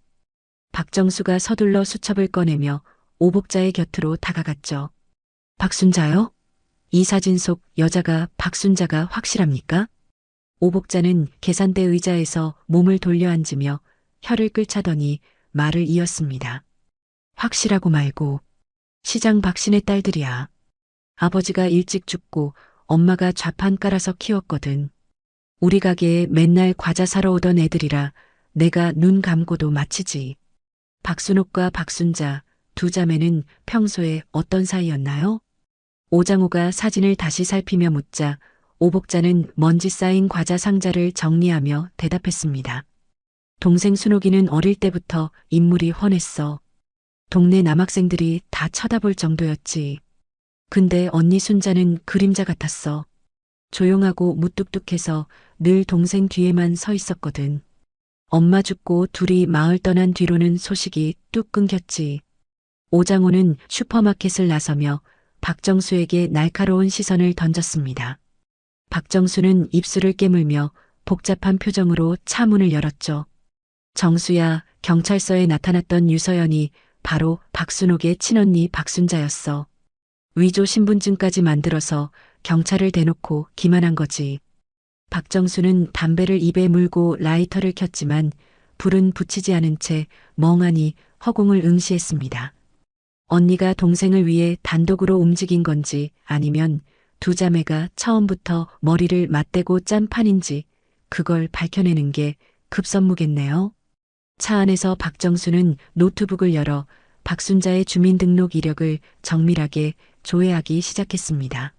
박정수가 서둘러 수첩을 꺼내며 오복자의 곁으로 다가갔죠. 박순자요? 이 사진 속 여자가 박순자가 확실합니까? 오복자는 계산대 의자에서 몸을 돌려 앉으며 혀를 끌차더니 말을 이었습니다. 확실하고 말고 시장 박신의 딸들이야. 아버지가 일찍 죽고 엄마가 좌판 깔아서 키웠거든. 우리 가게에 맨날 과자 사러 오던 애들이라 내가 눈 감고도 마치지. 박순옥과 박순자 두 자매는 평소에 어떤 사이였나요? 오장호가 사진을 다시 살피며 묻자 오복자는 먼지 쌓인 과자 상자를 정리하며 대답했습니다. 동생 순옥이는 어릴 때부터 인물이 훤했어. 동네 남학생들이 다 쳐다볼 정도였지. 근데 언니 순자는 그림자 같았어. 조용하고 무뚝뚝해서 늘 동생 뒤에만 서 있었거든. 엄마 죽고 둘이 마을 떠난 뒤로는 소식이 뚝 끊겼지. 오장호는 슈퍼마켓을 나서며 박정수에게 날카로운 시선을 던졌습니다. 박정수는 입술을 깨물며 복잡한 표정으로 차 문을 열었죠. 정수야, 경찰서에 나타났던 유서연이 바로 박순옥의 친언니 박순자였어. 위조 신분증까지 만들어서 경찰을 대놓고 기만한 거지. 박정수는 담배를 입에 물고 라이터를 켰지만 불은 붙이지 않은 채 멍하니 허공을 응시했습니다. 언니가 동생을 위해 단독으로 움직인 건지 아니면 두 자매가 처음부터 머리를 맞대고 짠 판인지 그걸 밝혀내는 게 급선무겠네요. 차 안에서 박정수는 노트북을 열어 박순자의 주민등록 이력을 정밀하게 조회하기 시작했습니다.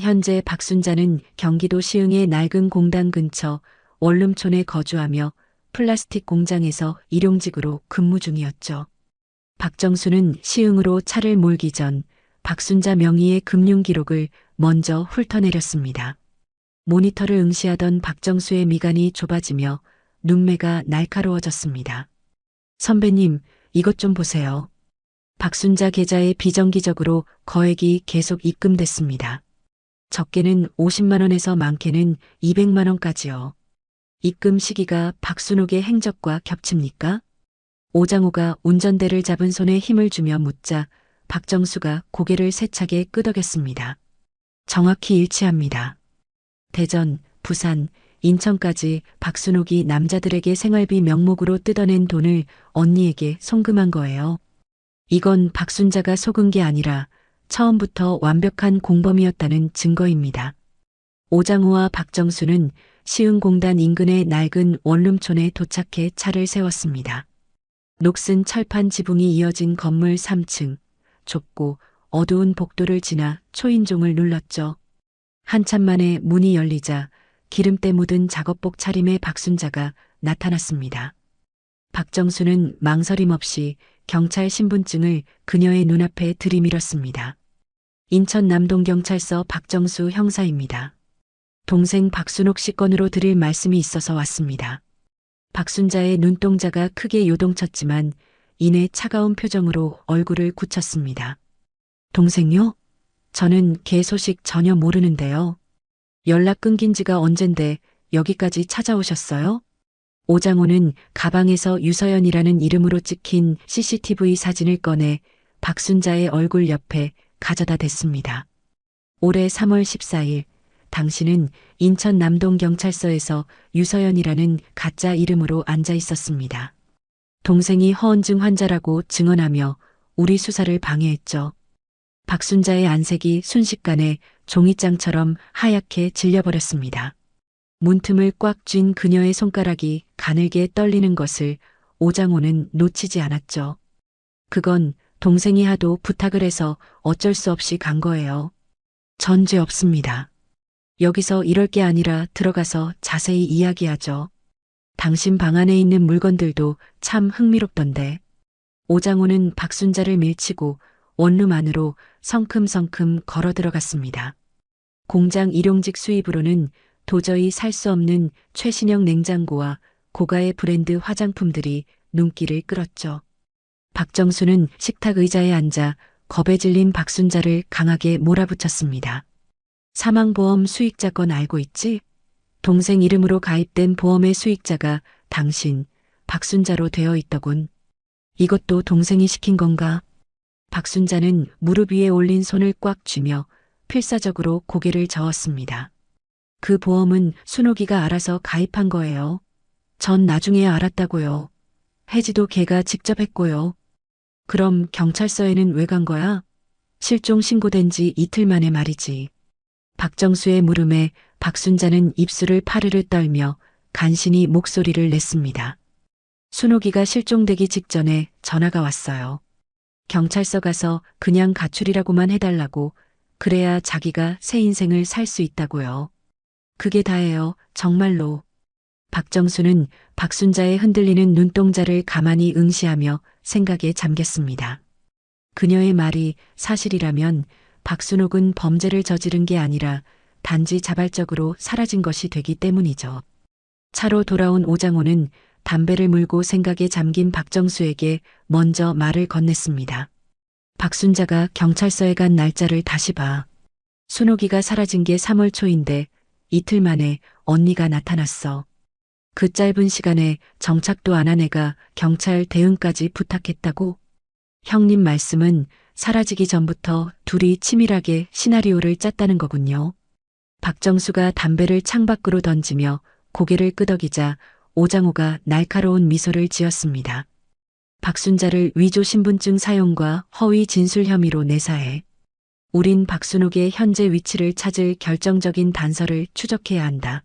현재 박순자는 경기도 시흥의 낡은 공단 근처 원룸촌에 거주하며 플라스틱 공장에서 일용직으로 근무 중이었죠. 박정수는 시흥으로 차를 몰기 전 박순자 명의의 금융 기록을 먼저 훑어내렸습니다. 모니터를 응시하던 박정수의 미간이 좁아지며 눈매가 날카로워졌습니다. 선배님, 이것 좀 보세요. 박순자 계좌에 비정기적으로 거액이 계속 입금됐습니다. 적게는 50만 원에서 많게는 200만 원까지요. 입금 시기가 박순옥의 행적과 겹칩니까? 오장호가 운전대를 잡은 손에 힘을 주며 묻자 박정수가 고개를 세차게 끄덕였습니다. 정확히 일치합니다. 대전, 부산, 인천까지 박순옥이 남자들에게 생활비 명목으로 뜯어낸 돈을 언니에게 송금한 거예요. 이건 박순자가 속은 게 아니라 처음부터 완벽한 공범이었다는 증거입니다. 오장호와 박정수는 시흥공단 인근의 낡은 원룸촌에 도착해 차를 세웠습니다. 녹슨 철판 지붕이 이어진 건물 3층, 좁고 어두운 복도를 지나 초인종을 눌렀죠. 한참 만에 문이 열리자 기름때 묻은 작업복 차림의 박순자가 나타났습니다. 박정수는 망설임 없이 경찰 신분증을 그녀의 눈앞에 들이밀었습니다. 인천 남동경찰서 박정수 형사입니다. 동생 박순옥 씨 건으로 드릴 말씀이 있어서 왔습니다. 박순자의 눈동자가 크게 요동쳤지만 이내 차가운 표정으로 얼굴을 굳혔습니다. 동생요? 저는 걔 소식 전혀 모르는데요. 연락 끊긴 지가 언젠데 여기까지 찾아오셨어요? 오장호는 가방에서 유서연이라는 이름으로 찍힌 CCTV 사진을 꺼내 박순자의 얼굴 옆에 가져다 댔습니다. 올해 3월 14일 당신은 인천 남동경찰서에서 유서연이라는 가짜 이름으로 앉아 있었습니다. 동생이 허언증 환자라고 증언하며 우리 수사를 방해했죠. 박순자의 안색이 순식간에 종이장처럼 하얗게 질려버렸습니다. 문틈을 꽉 쥔 그녀의 손가락이 가늘게 떨리는 것을 오장호는 놓치지 않았죠. 그건 동생이 하도 부탁을 해서 어쩔 수 없이 간 거예요. 전 죄 없습니다. 여기서 이럴 게 아니라 들어가서 자세히 이야기하죠. 당신 방 안에 있는 물건들도 참 흥미롭던데. 오장호는 박순자를 밀치고 원룸 안으로 성큼성큼 걸어 들어갔습니다. 공장 일용직 수입으로는 도저히 살 수 없는 최신형 냉장고와 고가의 브랜드 화장품들이 눈길을 끌었죠. 박정수는 식탁 의자에 앉아 겁에 질린 박순자를 강하게 몰아붙였습니다. 사망보험 수익자 건 알고 있지? 동생 이름으로 가입된 보험의 수익자가 당신, 박순자로 되어 있더군. 이것도 동생이 시킨 건가? 박순자는 무릎 위에 올린 손을 꽉 쥐며 필사적으로 고개를 저었습니다. 그 보험은 순옥이가 알아서 가입한 거예요. 전 나중에 알았다고요. 해지도 걔가 직접 했고요. 그럼 경찰서에는 왜 간 거야? 실종 신고된 지 이틀 만에 말이지. 박정수의 물음에 박순자는 입술을 파르르 떨며 간신히 목소리를 냈습니다. 순옥이가 실종되기 직전에 전화가 왔어요. 경찰서 가서 그냥 가출이라고만 해달라고, 그래야 자기가 새 인생을 살 수 있다고요. 그게 다예요, 정말로. 박정수는 박순자의 흔들리는 눈동자를 가만히 응시하며 생각에 잠겼습니다. 그녀의 말이 사실이라면 박순옥은 범죄를 저지른 게 아니라 단지 자발적으로 사라진 것이 되기 때문이죠. 차로 돌아온 오장호는 담배를 물고 생각에 잠긴 박정수에게 먼저 말을 건넸습니다. 박순자가 경찰서에 간 날짜를 다시 봐. 순옥이가 사라진 게 3월 초인데 이틀 만에 언니가 나타났어. 그 짧은 시간에 정착도 안 한 애가 경찰 대응까지 부탁했다고? 형님 말씀은 사라지기 전부터 둘이 치밀하게 시나리오를 짰다는 거군요. 박정수가 담배를 창밖으로 던지며 고개를 끄덕이자 오장호가 날카로운 미소를 지었습니다. 박순자를 위조 신분증 사용과 허위 진술 혐의로 내사해. 우린 박순옥의 현재 위치를 찾을 결정적인 단서를 추적해야 한다.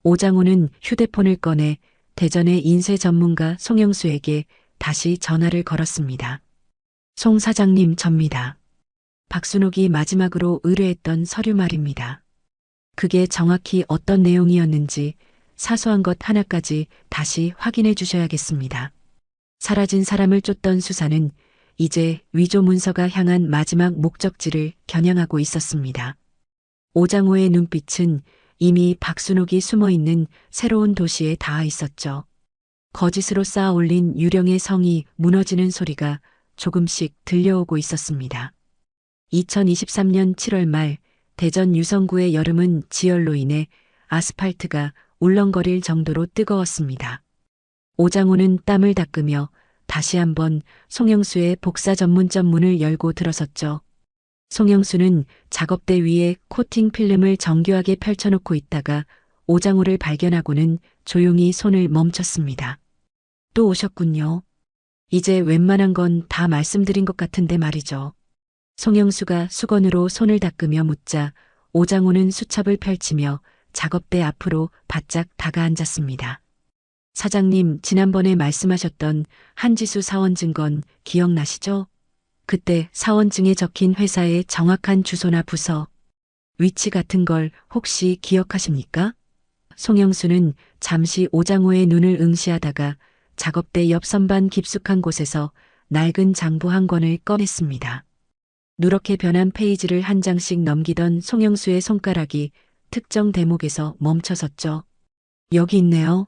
오장호는 휴대폰을 꺼내 대전의 인쇄 전문가 송영수에게 다시 전화를 걸었습니다. 송 사장님, 접니다. 박순옥이 마지막으로 의뢰했던 서류 말입니다. 그게 정확히 어떤 내용이었는지 사소한 것 하나까지 다시 확인해 주셔야겠습니다. 사라진 사람을 쫓던 수사는 이제 위조 문서가 향한 마지막 목적지를 겨냥하고 있었습니다. 오장호의 눈빛은 이미 박순옥이 숨어있는 새로운 도시에 닿아 있었죠. 거짓으로 쌓아 올린 유령의 성이 무너지는 소리가 조금씩 들려오고 있었습니다. 2023년 7월 말 대전 유성구의 여름은 지열로 인해 아스팔트가 울렁거릴 정도로 뜨거웠습니다. 오장호는 땀을 닦으며 다시 한번 송영수의 복사 전문점 문을 열고 들어섰죠. 송영수는 작업대 위에 코팅 필름을 정교하게 펼쳐놓고 있다가 오장호를 발견하고는 조용히 손을 멈췄습니다. 또 오셨군요. 이제 웬만한 건 다 말씀드린 것 같은데 말이죠. 송영수가 수건으로 손을 닦으며 묻자 오장호는 수첩을 펼치며 작업대 앞으로 바짝 다가앉았습니다. 사장님, 지난번에 말씀하셨던 한지수 사원 증건 기억나시죠? 그때 사원증에 적힌 회사의 정확한 주소나 부서, 위치 같은 걸 혹시 기억하십니까? 송영수는 잠시 오장호의 눈을 응시하다가 작업대 옆 선반 깊숙한 곳에서 낡은 장부 한 권을 꺼냈습니다. 누렇게 변한 페이지를 한 장씩 넘기던 송영수의 손가락이 특정 대목에서 멈춰섰죠. 여기 있네요.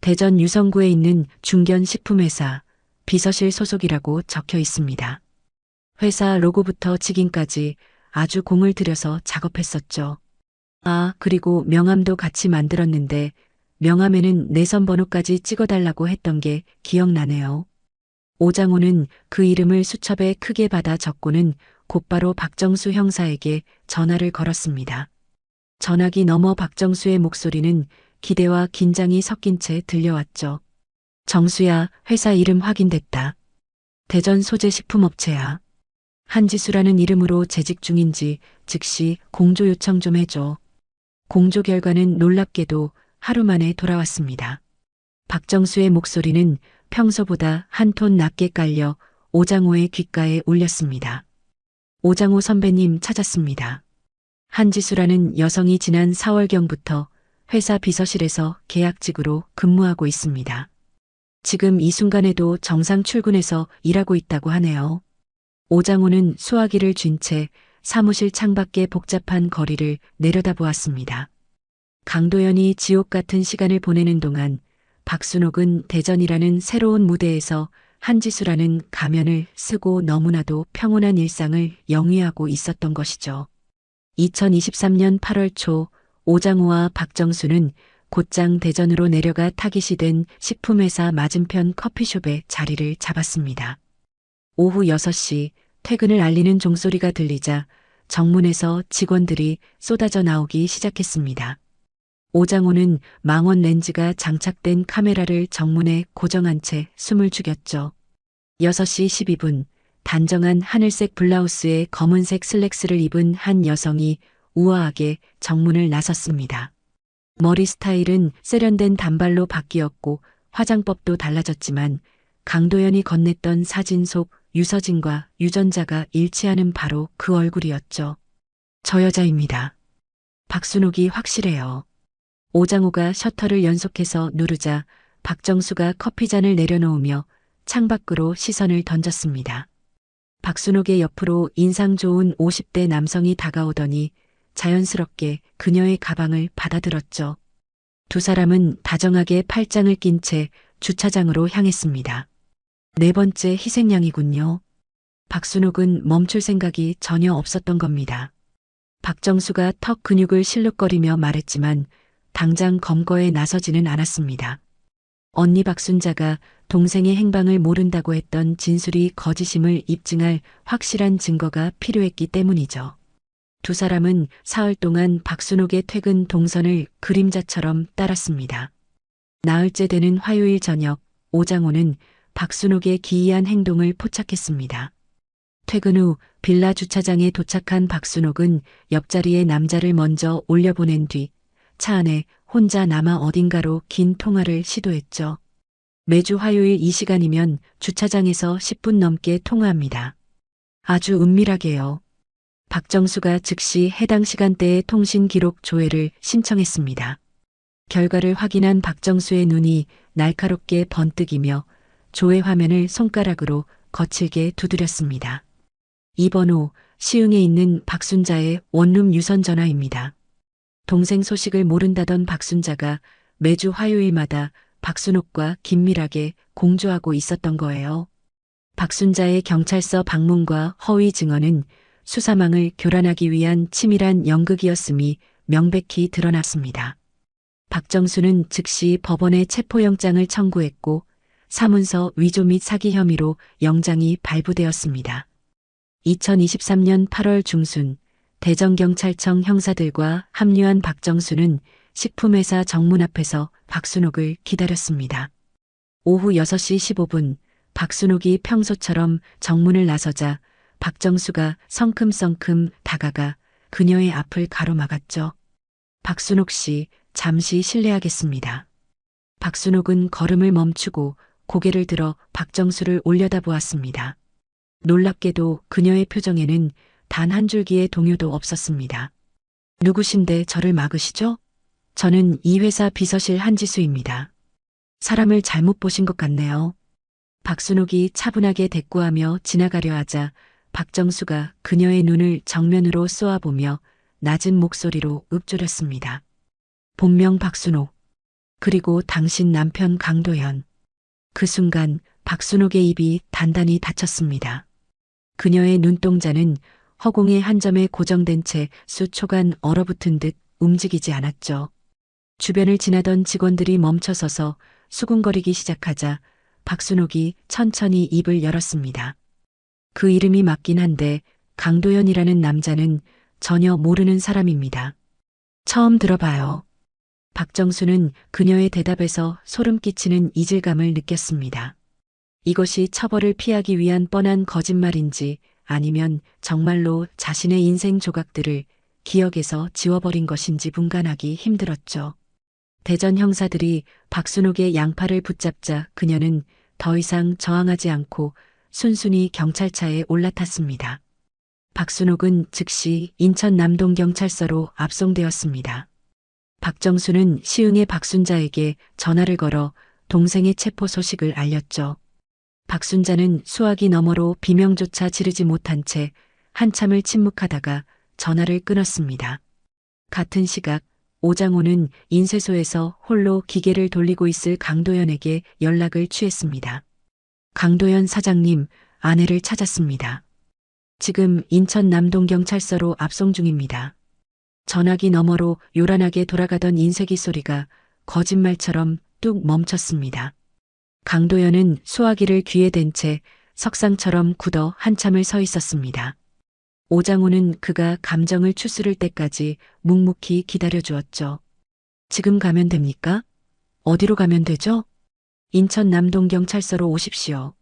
대전 유성구에 있는 중견식품회사 비서실 소속이라고 적혀 있습니다. 회사 로고부터 직인까지 아주 공을 들여서 작업했었죠. 아, 그리고 명함도 같이 만들었는데 명함에는 내선 번호까지 찍어달라고 했던 게 기억나네요. 오장호는 그 이름을 수첩에 크게 받아 적고는 곧바로 박정수 형사에게 전화를 걸었습니다. 전화기 너머 박정수의 목소리는 기대와 긴장이 섞인 채 들려왔죠. 정수야, 회사 이름 확인됐다. 대전 소재 식품업체야. 한지수라는 이름으로 재직 중인지 즉시 공조 요청 좀 해줘. 공조 결과는 놀랍게도 하루 만에 돌아왔습니다. 박정수의 목소리는 평소보다 한 톤 낮게 깔려 오장호의 귓가에 울렸습니다. 오장호 선배님 찾았습니다. 한지수라는 여성이 지난 4월경부터 회사 비서실에서 계약직으로 근무하고 있습니다. 지금 이 순간에도 정상 출근해서 일하고 있다고 하네요. 오장호는 수화기를 쥔 채 사무실 창밖의 복잡한 거리를 내려다보았습니다. 강도연이 지옥 같은 시간을 보내는 동안 박순옥은 대전이라는 새로운 무대에서 한지수라는 가면을 쓰고 너무나도 평온한 일상을 영위하고 있었던 것이죠. 2023년 8월 초 오장호와 박정수는 곧장 대전으로 내려가 타깃이 된 식품회사 맞은편 커피숍에 자리를 잡았습니다. 오후 6시 퇴근을 알리는 종소리가 들리자 정문에서 직원들이 쏟아져 나오기 시작했습니다. 오장호는 망원 렌즈가 장착된 카메라를 정문에 고정한 채 숨을 죽였죠. 6시 12분 단정한 하늘색 블라우스에 검은색 슬랙스를 입은 한 여성이 우아하게 정문을 나섰습니다. 머리 스타일은 세련된 단발로 바뀌었고 화장법도 달라졌지만 강도연이 건넸던 사진 속 유서진과 유전자가 일치하는 바로 그 얼굴이었죠. 저 여자입니다. 박순옥이 확실해요. 오장호가 셔터를 연속해서 누르자 박정수가 커피잔을 내려놓으며 창밖으로 시선을 던졌습니다. 박순옥의 옆으로 인상 좋은 50대 남성이 다가오더니 자연스럽게 그녀의 가방을 받아들었죠. 두 사람은 다정하게 팔짱을 낀 채 주차장으로 향했습니다. 네 번째 희생양이군요. 박순옥은 멈출 생각이 전혀 없었던 겁니다. 박정수가 턱 근육을 실룩거리며 말했지만 당장 검거에 나서지는 않았습니다. 언니 박순자가 동생의 행방을 모른다고 했던 진술이 거짓임을 입증할 확실한 증거가 필요했기 때문이죠. 두 사람은 사흘 동안 박순옥의 퇴근 동선을 그림자처럼 따랐습니다. 나흘째 되는 화요일 저녁, 오장호는 박순옥의 기이한 행동을 포착했습니다. 퇴근 후 빌라 주차장에 도착한 박순옥은 옆자리에 남자를 먼저 올려보낸 뒤 차 안에 혼자 남아 어딘가로 긴 통화를 시도했죠. 매주 화요일 이 시간이면 주차장에서 10분 넘게 통화합니다. 아주 은밀하게요. 박정수가 즉시 해당 시간대의 통신 기록 조회를 신청했습니다. 결과를 확인한 박정수의 눈이 날카롭게 번뜩이며 조회 화면을 손가락으로 거칠게 두드렸습니다. 2번호 시흥에 있는 박순자의 원룸 유선 전화입니다. 동생 소식을 모른다던 박순자가 매주 화요일마다 박순옥과 긴밀하게 공조하고 있었던 거예요. 박순자의 경찰서 방문과 허위 증언은 수사망을 교란하기 위한 치밀한 연극이었음이 명백히 드러났습니다. 박정수는 즉시 법원에 체포영장을 청구했고 사문서 위조 및 사기 혐의로 영장이 발부되었습니다. 2023년 8월 중순 대전경찰청 형사들과 합류한 박정수는 식품회사 정문 앞에서 박순옥을 기다렸습니다. 오후 6시 15분 박순옥이 평소처럼 정문을 나서자 박정수가 성큼성큼 다가가 그녀의 앞을 가로막았죠. 박순옥 씨, 잠시 실례하겠습니다. 박순옥은 걸음을 멈추고 고개를 들어 박정수를 올려다보았습니다. 놀랍게도 그녀의 표정에는 단 한 줄기의 동요도 없었습니다. 누구신데 저를 막으시죠? 저는 이 회사 비서실 한지수입니다. 사람을 잘못 보신 것 같네요. 박순옥이 차분하게 대꾸하며 지나가려 하자 박정수가 그녀의 눈을 정면으로 쏘아보며 낮은 목소리로 읊조렸습니다. 본명 박순옥, 그리고 당신 남편 강도현. 그 순간 박순옥의 입이 단단히 닫혔습니다. 그녀의 눈동자는 허공의 한 점에 고정된 채 수초간 얼어붙은 듯 움직이지 않았죠. 주변을 지나던 직원들이 멈춰서서 수군거리기 시작하자 박순옥이 천천히 입을 열었습니다. 그 이름이 맞긴 한데 강도현이라는 남자는 전혀 모르는 사람입니다. 처음 들어봐요. 박정수는 그녀의 대답에서 소름 끼치는 이질감을 느꼈습니다. 이것이 처벌을 피하기 위한 뻔한 거짓말인지 아니면 정말로 자신의 인생 조각들을 기억에서 지워버린 것인지 분간하기 힘들었죠. 대전 형사들이 박순옥의 양팔을 붙잡자 그녀는 더 이상 저항하지 않고 순순히 경찰차에 올라탔습니다. 박순옥은 즉시 인천 남동경찰서로 압송되었습니다. 박정수는 시흥의 박순자에게 전화를 걸어 동생의 체포 소식을 알렸죠. 박순자는 수화기 너머로 비명조차 지르지 못한 채 한참을 침묵하다가 전화를 끊었습니다. 같은 시각 오장호는 인쇄소에서 홀로 기계를 돌리고 있을 강도현에게 연락을 취했습니다. 강도현 사장님, 아내를 찾았습니다. 지금 인천 남동경찰서로 압송 중입니다. 전화기 너머로 요란하게 돌아가던 인쇄기 소리가 거짓말처럼 뚝 멈췄습니다. 강도현은 수화기를 귀에 댄 채 석상처럼 굳어 한참을 서 있었습니다. 오장호는 그가 감정을 추스를 때까지 묵묵히 기다려 주었죠. 지금 가면 됩니까? 어디로 가면 되죠? 인천 남동경찰서로 오십시오.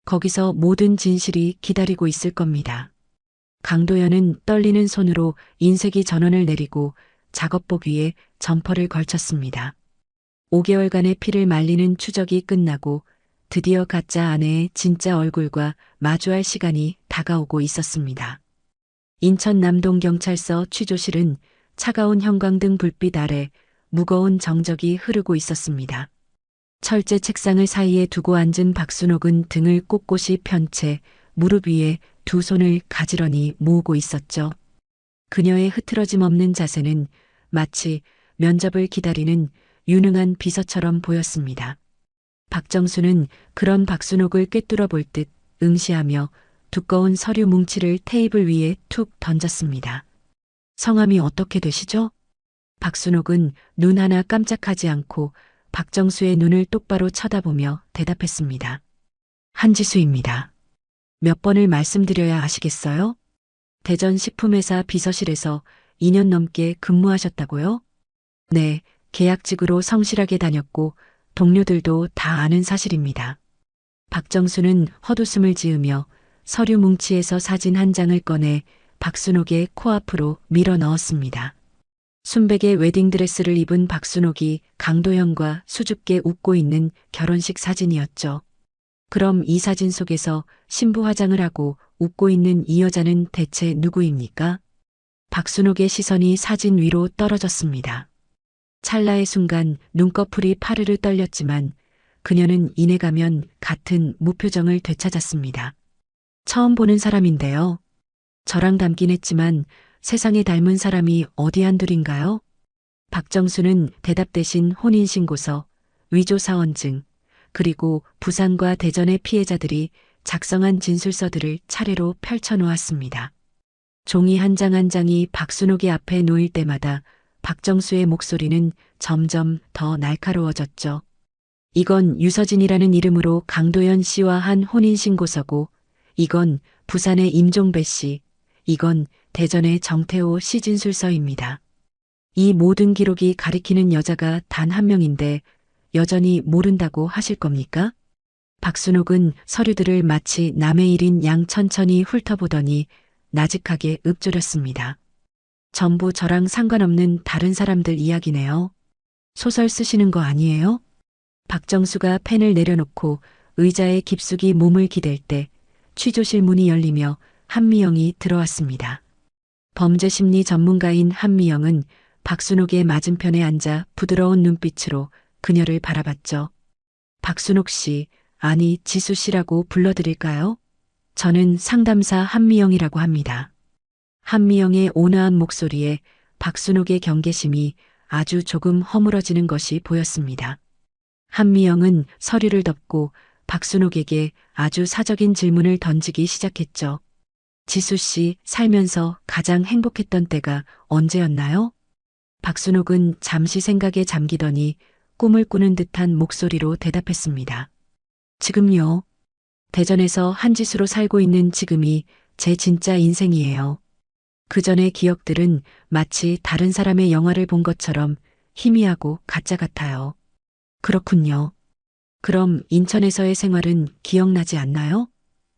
거기서 모든 진실이 기다리고 있을 겁니다. 강도연은 떨리는 손으로 인쇄기 전원을 내리고 작업복 위에 점퍼를 걸쳤습니다. 5개월간의 피를 말리는 추적이 끝나고 드디어 가짜 아내의 진짜 얼굴과 마주할 시간이 다가오고 있었습니다. 인천 남동경찰서 취조실은 차가운 형광등 불빛 아래 무거운 정적이 흐르고 있었습니다. 철제 책상을 사이에 두고 앉은 박순옥은 등을 꼿꼿이 편 채 무릎 위에 두 손을 가지런히 모으고 있었죠. 그녀의 흐트러짐 없는 자세는 마치 면접을 기다리는 유능한 비서처럼 보였습니다. 박정수는 그런 박순옥을 꿰뚫어 볼 듯 응시하며 두꺼운 서류 뭉치를 테이블 위에 툭 던졌습니다. 성함이 어떻게 되시죠? 박순옥은 눈 하나 깜짝하지 않고 박정수의 눈을 똑바로 쳐다보며 대답했습니다. 한지수입니다. 몇 번을 말씀드려야 아시겠어요? 대전식품회사 비서실에서 2년 넘게 근무하셨다고요? 네, 계약직으로 성실하게 다녔고 동료들도 다 아는 사실입니다. 박정수는 헛웃음을 지으며 서류 뭉치에서 사진 한 장을 꺼내 박순옥의 코앞으로 밀어 넣었습니다. 순백의 웨딩드레스를 입은 박순옥이 강도연과 수줍게 웃고 있는 결혼식 사진이었죠. 그럼 이 사진 속에서 신부 화장을 하고 웃고 있는 이 여자는 대체 누구입니까? 박순옥의 시선이 사진 위로 떨어졌습니다. 찰나의 순간 눈꺼풀이 파르르 떨렸지만 그녀는 이내 가면 같은 무표정을 되찾았습니다. 처음 보는 사람인데요. 저랑 닮긴 했지만 세상에 닮은 사람이 어디 한둘인가요? 박정수는 대답 대신 혼인신고서, 위조사원증, 그리고 부산과 대전의 피해자들이 작성한 진술서들을 차례로 펼쳐놓았습니다. 종이 한 장 한 장이 박순옥의 앞에 놓일 때마다 박정수의 목소리는 점점 더 날카로워졌죠. 이건 유서진이라는 이름으로 강도연 씨와 한 혼인신고서고, 이건 부산의 임종배 씨, 이건 대전의 정태호 씨 진술서입니다. 이 모든 기록이 가리키는 여자가 단 한 명인데 여전히 모른다고 하실 겁니까? 박순옥은 서류들을 마치 남의 일인 양 천천히 훑어보더니 나직하게 읊조렸습니다. 전부 저랑 상관없는 다른 사람들 이야기네요. 소설 쓰시는 거 아니에요? 박정수가 펜을 내려놓고 의자에 깊숙이 몸을 기댈 때 취조실 문이 열리며 한미영이 들어왔습니다. 범죄심리 전문가인 한미영은 박순옥의 맞은편에 앉아 부드러운 눈빛으로 그녀를 바라봤죠. 박순옥 씨, 아니 지수 씨라고 불러드릴까요? 저는 상담사 한미영이라고 합니다. 한미영의 온화한 목소리에 박순옥의 경계심이 아주 조금 허물어지는 것이 보였습니다. 한미영은 서류를 덮고 박순옥에게 아주 사적인 질문을 던지기 시작했죠. 지수 씨 살면서 가장 행복했던 때가 언제였나요? 박순옥은 잠시 생각에 잠기더니 꿈을 꾸는 듯한 목소리로 대답했습니다. 지금요. 대전에서 한지수로 살고 있는 지금이 제 진짜 인생이에요. 그 전의 기억들은 마치 다른 사람의 영화를 본 것처럼 희미하고 가짜 같아요. 그렇군요. 그럼 인천에서의 생활은 기억나지 않나요?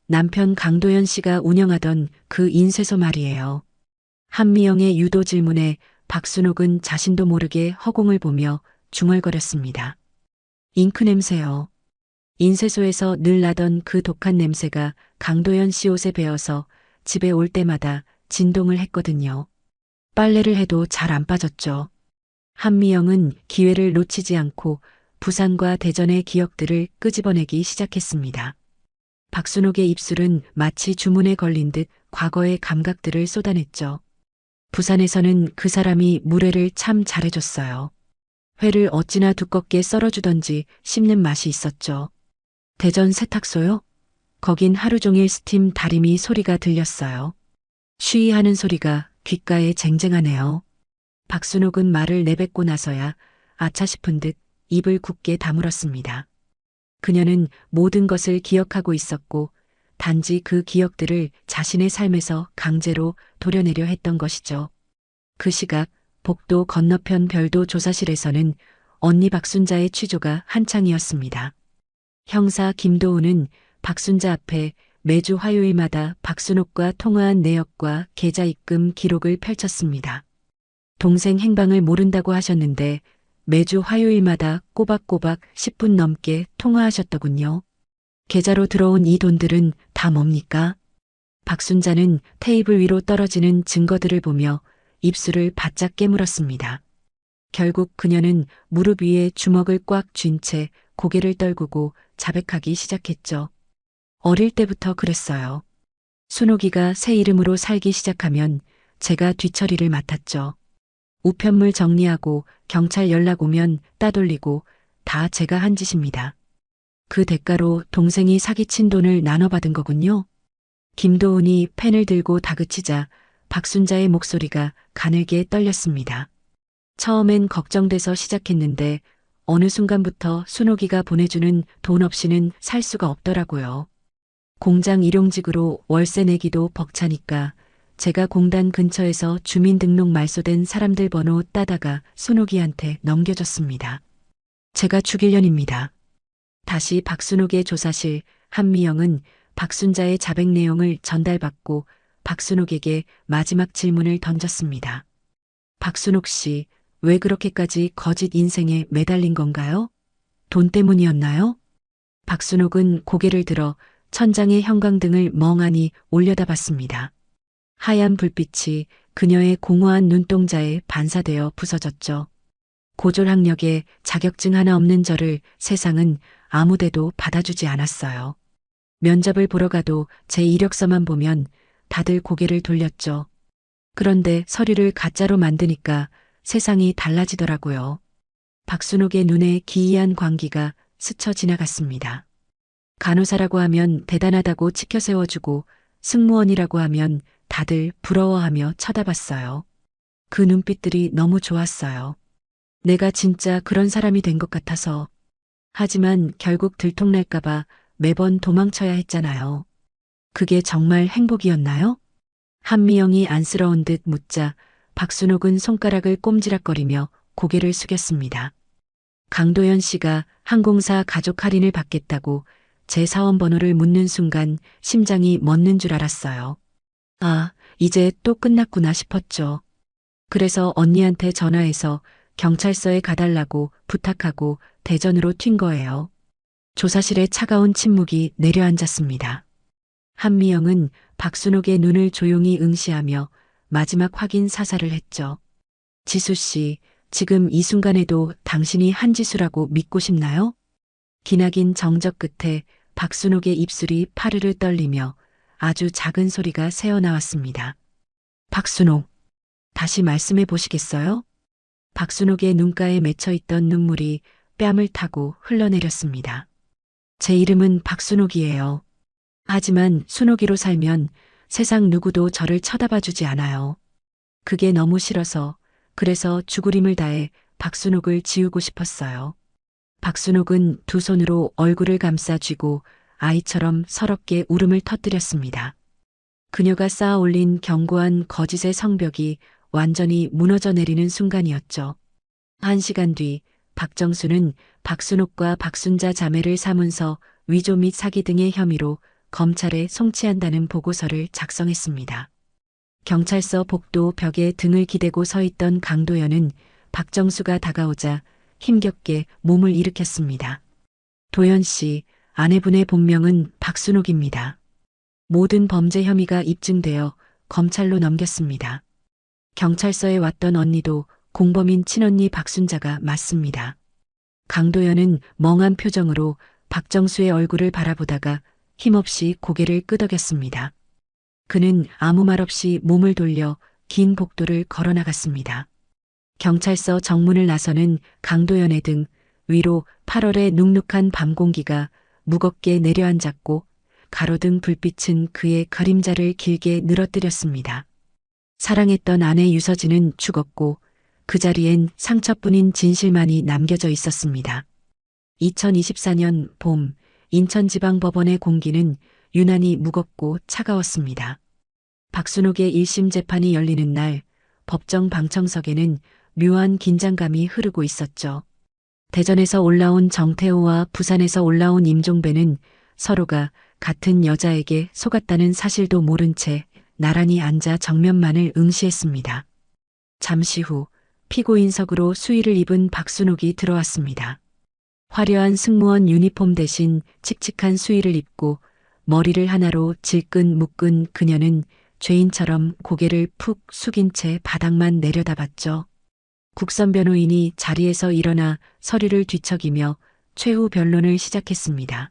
남편 강도연 씨가 운영하던 그 인쇄소 말이에요. 한미영의 유도 질문에 박순옥은 자신도 모르게 허공을 보며 중얼거렸습니다. 잉크 냄새요. 인쇄소에서 늘 나던 그 독한 냄새가 강도연 씨 옷에 배어서 집에 올 때마다 진동을 했거든요. 빨래를 해도 잘 안 빠졌죠. 한미영은 기회를 놓치지 않고 부산과 대전의 기억들을 끄집어내기 시작했습니다. 박순옥의 입술은 마치 주문에 걸린 듯 과거의 감각들을 쏟아냈죠. 부산에서는 그 사람이 물회를 참 잘해줬어요. 회를 어찌나 두껍게 썰어주던지 씹는 맛이 있었죠. 대전 세탁소요? 거긴 하루 종일 스팀 다리미 소리가 들렸어요. 쉬이하는 소리가 귓가에 쟁쟁하네요. 박순옥은 말을 내뱉고 나서야 아차 싶은 듯 입을 굳게 다물었습니다. 그녀는 모든 것을 기억하고 있었고 단지 그 기억들을 자신의 삶에서 강제로 도려내려 했던 것이죠. 그 시각 복도 건너편 별도 조사실에서는 언니 박순자의 취조가 한창이었습니다. 형사 김도우는 박순자 앞에 매주 화요일마다 박순옥과 통화한 내역과 계좌 입금 기록을 펼쳤습니다. 동생 행방을 모른다고 하셨는데 매주 화요일마다 꼬박꼬박 10분 넘게 통화하셨더군요. 계좌로 들어온 이 돈들은 다 뭡니까? 박순자는 테이블 위로 떨어지는 증거들을 보며 입술을 바짝 깨물었습니다. 결국 그녀는 무릎 위에 주먹을 꽉 쥔 채 고개를 떨구고 자백하기 시작했죠. 어릴 때부터 그랬어요. 순옥이가 새 이름으로 살기 시작하면 제가 뒤처리를 맡았죠. 우편물 정리하고 경찰 연락 오면 따돌리고 다 제가 한 짓입니다. 그 대가로 동생이 사기친 돈을 나눠받은 거군요. 김도훈이 펜을 들고 다그치자 박순자의 목소리가 가늘게 떨렸습니다. 처음엔 걱정돼서 시작했는데 어느 순간부터 순옥이가 보내주는 돈 없이는 살 수가 없더라고요. 공장 일용직으로 월세 내기도 벅차니까 제가 공단 근처에서 주민등록 말소된 사람들 번호 따다가 순옥이한테 넘겨줬습니다. 제가 죽일 년입니다. 다시 박순옥의 조사실. 한미영은 박순자의 자백 내용을 전달받고 박순옥에게 마지막 질문을 던졌습니다. 박순옥 씨, 왜 그렇게까지 거짓 인생에 매달린 건가요? 돈 때문이었나요? 박순옥은 고개를 들어 천장의 형광등을 멍하니 올려다봤습니다. 하얀 불빛이 그녀의 공허한 눈동자에 반사되어 부서졌죠. 고졸학력에 자격증 하나 없는 저를 세상은 아무데도 받아주지 않았어요. 면접을 보러 가도 제 이력서만 보면 다들 고개를 돌렸죠. 그런데 서류를 가짜로 만드니까 세상이 달라지더라고요. 박순옥의 눈에 기이한 광기가 스쳐 지나갔습니다. 간호사라고 하면 대단하다고 치켜세워주고 승무원이라고 하면 다들 부러워하며 쳐다봤어요. 그 눈빛들이 너무 좋았어요. 내가 진짜 그런 사람이 된 것 같아서. 하지만 결국 들통날까봐 매번 도망쳐야 했잖아요. 그게 정말 행복이었나요? 한미영이 안쓰러운 듯 묻자 박순옥은 손가락을 꼼지락거리며 고개를 숙였습니다. 강도연 씨가 항공사 가족 할인을 받겠다고 제 사원 번호를 묻는 순간 심장이 멎는 줄 알았어요. 아, 이제 또 끝났구나 싶었죠. 그래서 언니한테 전화해서 경찰서에 가달라고 부탁하고 대전으로 튄 거예요. 조사실에 차가운 침묵이 내려앉았습니다. 한미영은 박순옥의 눈을 조용히 응시하며 마지막 확인 사살을 했죠. 지수 씨, 지금 이 순간에도 당신이 한지수라고 믿고 싶나요? 기나긴 정적 끝에 박순옥의 입술이 파르르 떨리며 아주 작은 소리가 새어나왔습니다. 박순옥, 다시 말씀해 보시겠어요? 박순옥의 눈가에 맺혀있던 눈물이 뺨을 타고 흘러내렸습니다. 제 이름은 박순옥이에요. 하지만 순옥이로 살면 세상 누구도 저를 쳐다봐주지 않아요. 그게 너무 싫어서, 그래서 죽으림을 다해 박순옥을 지우고 싶었어요. 박순옥은 두 손으로 얼굴을 감싸 쥐고 아이처럼 서럽게 울음을 터뜨렸습니다. 그녀가 쌓아 올린 견고한 거짓의 성벽이 완전히 무너져 내리는 순간이었죠. 1시간 뒤 박정수는 박순옥과 박순자 자매를 사문서 위조 및 사기 등의 혐의로 검찰에 송치한다는 보고서를 작성했습니다. 경찰서 복도 벽에 등을 기대고 서 있던 강도연은 박정수가 다가오자 힘겹게 몸을 일으켰습니다. 도연 씨, 아내분의 본명은 박순옥입니다. 모든 범죄 혐의가 입증되어 검찰로 넘겼습니다. 경찰서에 왔던 언니도 공범인 친언니 박순자가 맞습니다. 강도연은 멍한 표정으로 박정수의 얼굴을 바라보다가 힘없이 고개를 끄덕였습니다. 그는 아무 말 없이 몸을 돌려 긴 복도를 걸어나갔습니다. 경찰서 정문을 나서는 강도연의 등 위로 8월의 눅눅한 밤 공기가 무겁게 내려앉았고 가로등 불빛은 그의 그림자를 길게 늘어뜨렸습니다. 사랑했던 아내 유서진은 죽었고 그 자리엔 상처뿐인 진실만이 남겨져 있었습니다. 2024년 봄 인천지방법원의 공기는 유난히 무겁고 차가웠습니다. 박순옥의 1심 재판이 열리는 날 법정 방청석에는 묘한 긴장감이 흐르고 있었죠. 대전에서 올라온 정태호와 부산에서 올라온 임종배는 서로가 같은 여자에게 속았다는 사실도 모른 채 나란히 앉아 정면만을 응시했습니다. 잠시 후 피고인석으로 수의를 입은 박순옥이 들어왔습니다. 화려한 승무원 유니폼 대신 칙칙한 수의를 입고 머리를 하나로 질끈 묶은 그녀는 죄인처럼 고개를 푹 숙인 채 바닥만 내려다봤죠. 국선 변호인이 자리에서 일어나 서류를 뒤척이며 최후 변론을 시작했습니다.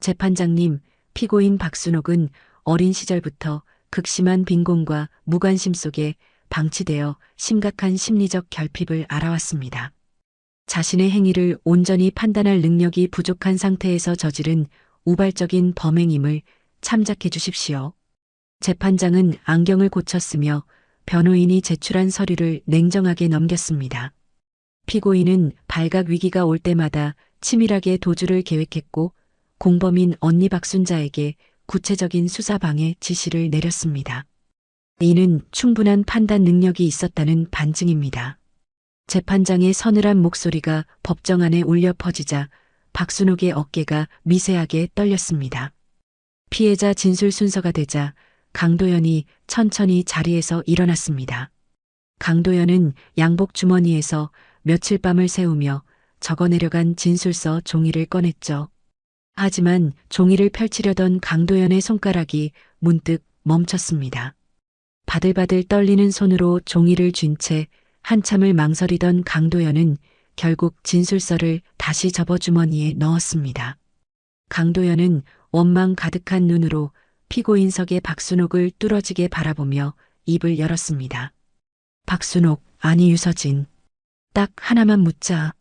재판장님, 피고인 박순옥은 어린 시절부터 극심한 빈곤과 무관심 속에 방치되어 심각한 심리적 결핍을 알아왔습니다. 자신의 행위를 온전히 판단할 능력이 부족한 상태에서 저지른 우발적인 범행임을 참작해 주십시오. 재판장은 안경을 고쳤으며 변호인이 제출한 서류를 냉정하게 넘겼습니다. 피고인은 발각 위기가 올 때마다 치밀하게 도주를 계획했고 공범인 언니 박순자에게 구체적인 수사 방해 지시를 내렸습니다. 이는 충분한 판단 능력이 있었다는 반증입니다. 재판장의 서늘한 목소리가 법정 안에 울려 퍼지자 박순옥의 어깨가 미세하게 떨렸습니다. 피해자 진술 순서가 되자 강도연이 천천히 자리에서 일어났습니다. 강도연은 양복 주머니에서 며칠 밤을 새우며 적어내려간 진술서 종이를 꺼냈죠. 하지만 종이를 펼치려던 강도연의 손가락이 문득 멈췄습니다. 바들바들 떨리는 손으로 종이를 쥔 채 한참을 망설이던 강도연은 결국 진술서를 다시 접어 주머니에 넣었습니다. 강도연은 원망 가득한 눈으로 피고인석의 박순옥을 뚫어지게 바라보며 입을 열었습니다. 박순옥, 아니 유서진. 딱 하나만 묻자.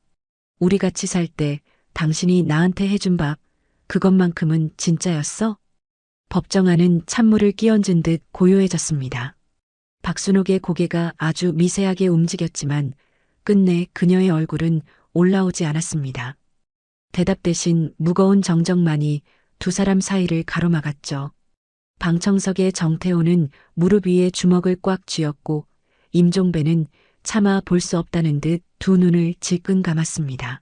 우리 같이 살 때 당신이 나한테 해준 밥, 그것만큼은 진짜였어? 법정 안은 찬물을 끼얹은 듯 고요해졌습니다. 박순옥의 고개가 아주 미세하게 움직였지만 끝내 그녀의 얼굴은 올라오지 않았습니다. 대답 대신 무거운 정적만이 두 사람 사이를 가로막았죠. 방청석의 정태호는 무릎 위에 주먹을 꽉 쥐었고 임종배는 차마 볼 수 없다는 듯 두 눈을 질끈 감았습니다.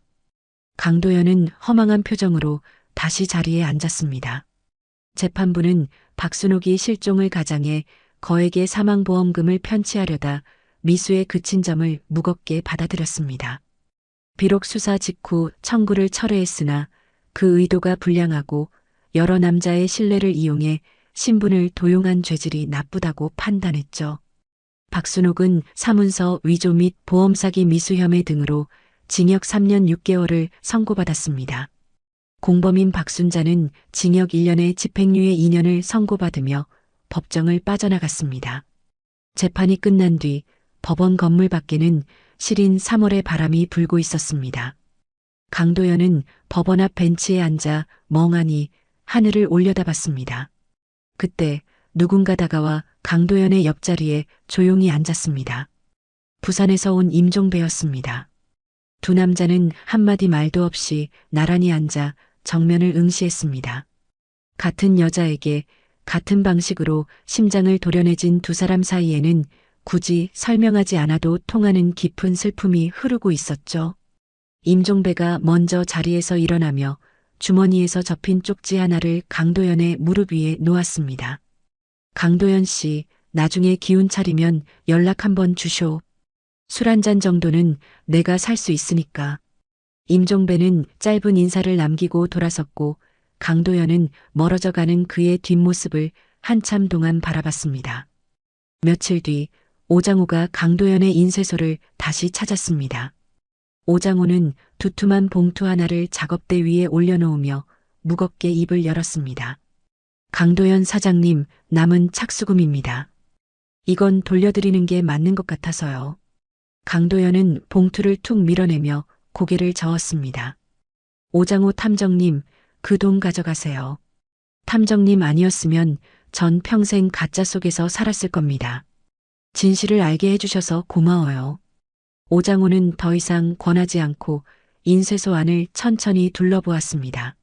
강도연은 허망한 표정으로 다시 자리에 앉았습니다. 재판부는 박순옥이 실종을 가장해 거액의 사망보험금을 편취하려다 미수에 그친 점을 무겁게 받아들였습니다. 비록 수사 직후 청구를 철회했으나 그 의도가 불량하고 여러 남자의 신뢰를 이용해 신분을 도용한 죄질이 나쁘다고 판단했죠. 박순옥은 사문서 위조 및 보험 사기 미수 혐의 등으로 징역 3년 6개월을 선고받았습니다. 공범인 박순자는 징역 1년에 집행유예 2년을 선고받으며 법정을 빠져나갔습니다. 재판이 끝난 뒤 법원 건물 밖에는 시린 3월의 바람이 불고 있었습니다. 강도연은 법원 앞 벤치에 앉아 멍하니 하늘을 올려다봤습니다. 그때 누군가 다가와 강도연의 옆자리에 조용히 앉았습니다. 부산에서 온 임종배였습니다. 두 남자는 한마디 말도 없이 나란히 앉아 정면을 응시했습니다. 같은 여자에게 같은 방식으로 심장을 도려내진 두 사람 사이에는 굳이 설명하지 않아도 통하는 깊은 슬픔이 흐르고 있었죠. 임종배가 먼저 자리에서 일어나며 주머니에서 접힌 쪽지 하나를 강도연의 무릎 위에 놓았습니다. 강도연 씨, 나중에 기운 차리면 연락 한번 주쇼. 술 한 잔 정도는 내가 살 수 있으니까. 임종배는 짧은 인사를 남기고 돌아섰고 강도연은 멀어져 가는 그의 뒷모습을 한참 동안 바라봤습니다. 며칠 뒤 오장호가 강도연의 인쇄소를 다시 찾았습니다. 오장호는 두툼한 봉투 하나를 작업대 위에 올려놓으며 무겁게 입을 열었습니다. 강도연 사장님, 남은 착수금입니다. 이건 돌려드리는 게 맞는 것 같아서요. 강도연은 봉투를 툭 밀어내며 고개를 저었습니다. 오장호 탐정님, 그 돈 가져가세요. 탐정님 아니었으면 전 평생 가짜 속에서 살았을 겁니다. 진실을 알게 해주셔서 고마워요. 오장호는 더 이상 권하지 않고 인쇄소 안을 천천히 둘러보았습니다.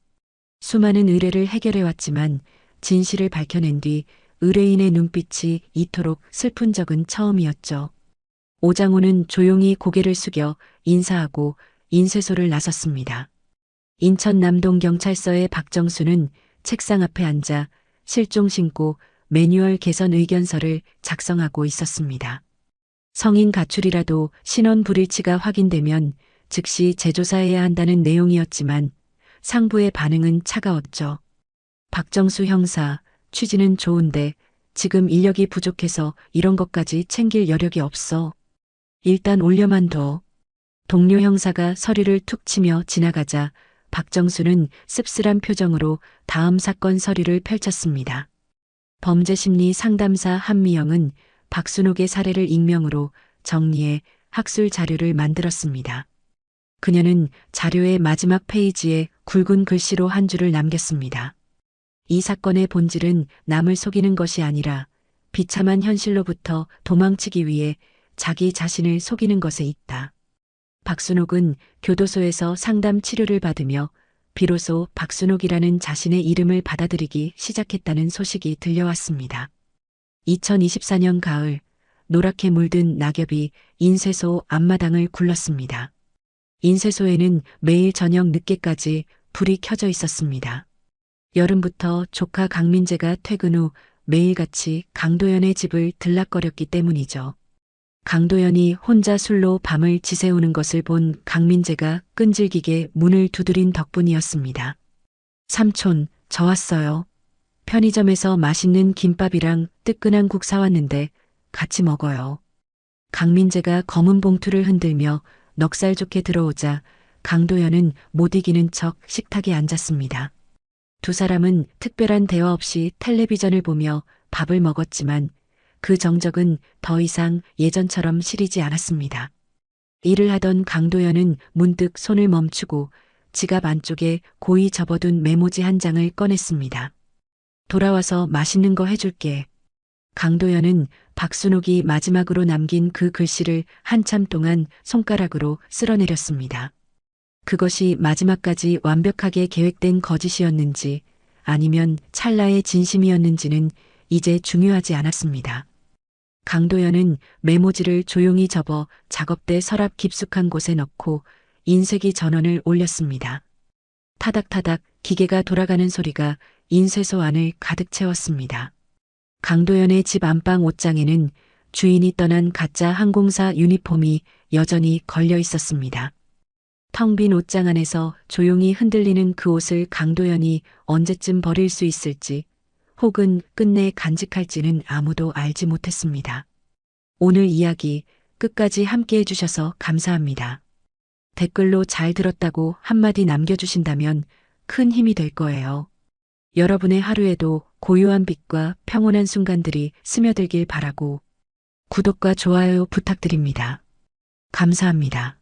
수많은 의뢰를 해결해왔지만 진실을 밝혀낸 뒤 의뢰인의 눈빛이 이토록 슬픈 적은 처음이었죠. 오장호는 조용히 고개를 숙여 인사하고 인쇄소를 나섰습니다. 인천 남동경찰서의 박정수는 책상 앞에 앉아 실종 신고 매뉴얼 개선 의견서를 작성하고 있었습니다. 성인 가출이라도 신원 불일치가 확인되면 즉시 재조사해야 한다는 내용이었지만 상부의 반응은 차가웠죠. 박정수 형사, 취지는 좋은데 지금 인력이 부족해서 이런 것까지 챙길 여력이 없어. 일단 올려만 둬. 동료 형사가 서류를 툭 치며 지나가자 박정수는 씁쓸한 표정으로 다음 사건 서류를 펼쳤습니다. 범죄심리 상담사 한미영은 박순옥의 사례를 익명으로 정리해 학술 자료를 만들었습니다. 그녀는 자료의 마지막 페이지에 굵은 글씨로 한 줄을 남겼습니다. 이 사건의 본질은 남을 속이는 것이 아니라 비참한 현실로부터 도망치기 위해 자기 자신을 속이는 것에 있다. 박순옥은 교도소에서 상담 치료를 받으며 비로소 박순옥이라는 자신의 이름을 받아들이기 시작했다는 소식이 들려왔습니다. 2024년 가을, 노랗게 물든 낙엽이 인쇄소 앞마당을 굴렀습니다. 인쇄소에는 매일 저녁 늦게까지 불이 켜져 있었습니다. 여름부터 조카 강민재가 퇴근 후 매일같이 강도연의 집을 들락거렸기 때문이죠. 강도연이 혼자 술로 밤을 지새우는 것을 본 강민재가 끈질기게 문을 두드린 덕분이었습니다. 삼촌, 저 왔어요. 편의점에서 맛있는 김밥이랑 뜨끈한 국 사왔는데 같이 먹어요. 강민재가 검은 봉투를 흔들며 넉살 좋게 들어오자 강도연은 못 이기는 척 식탁에 앉았습니다. 두 사람은 특별한 대화 없이 텔레비전을 보며 밥을 먹었지만 그 정적은 더 이상 예전처럼 시리지 않았습니다. 일을 하던 강도연은 문득 손을 멈추고 지갑 안쪽에 고이 접어둔 메모지 한 장을 꺼냈습니다. 돌아와서 맛있는 거 해줄게. 강도연은 박순옥이 마지막으로 남긴 그 글씨를 한참 동안 손가락으로 쓸어내렸습니다. 그것이 마지막까지 완벽하게 계획된 거짓이었는지 아니면 찰나의 진심이었는지는 이제 중요하지 않았습니다. 강도연은 메모지를 조용히 접어 작업대 서랍 깊숙한 곳에 넣고 인쇄기 전원을 올렸습니다. 타닥타닥 기계가 돌아가는 소리가 인쇄소 안을 가득 채웠습니다. 강도연의 집 안방 옷장에는 주인이 떠난 가짜 항공사 유니폼이 여전히 걸려 있었습니다. 텅 빈 옷장 안에서 조용히 흔들리는 그 옷을 강도연이 언제쯤 버릴 수 있을지 혹은 끝내 간직할지는 아무도 알지 못했습니다. 오늘 이야기 끝까지 함께 해주셔서 감사합니다. 댓글로 잘 들었다고 한마디 남겨주신다면 큰 힘이 될 거예요. 여러분의 하루에도 고요한 빛과 평온한 순간들이 스며들길 바라고 구독과 좋아요 부탁드립니다. 감사합니다.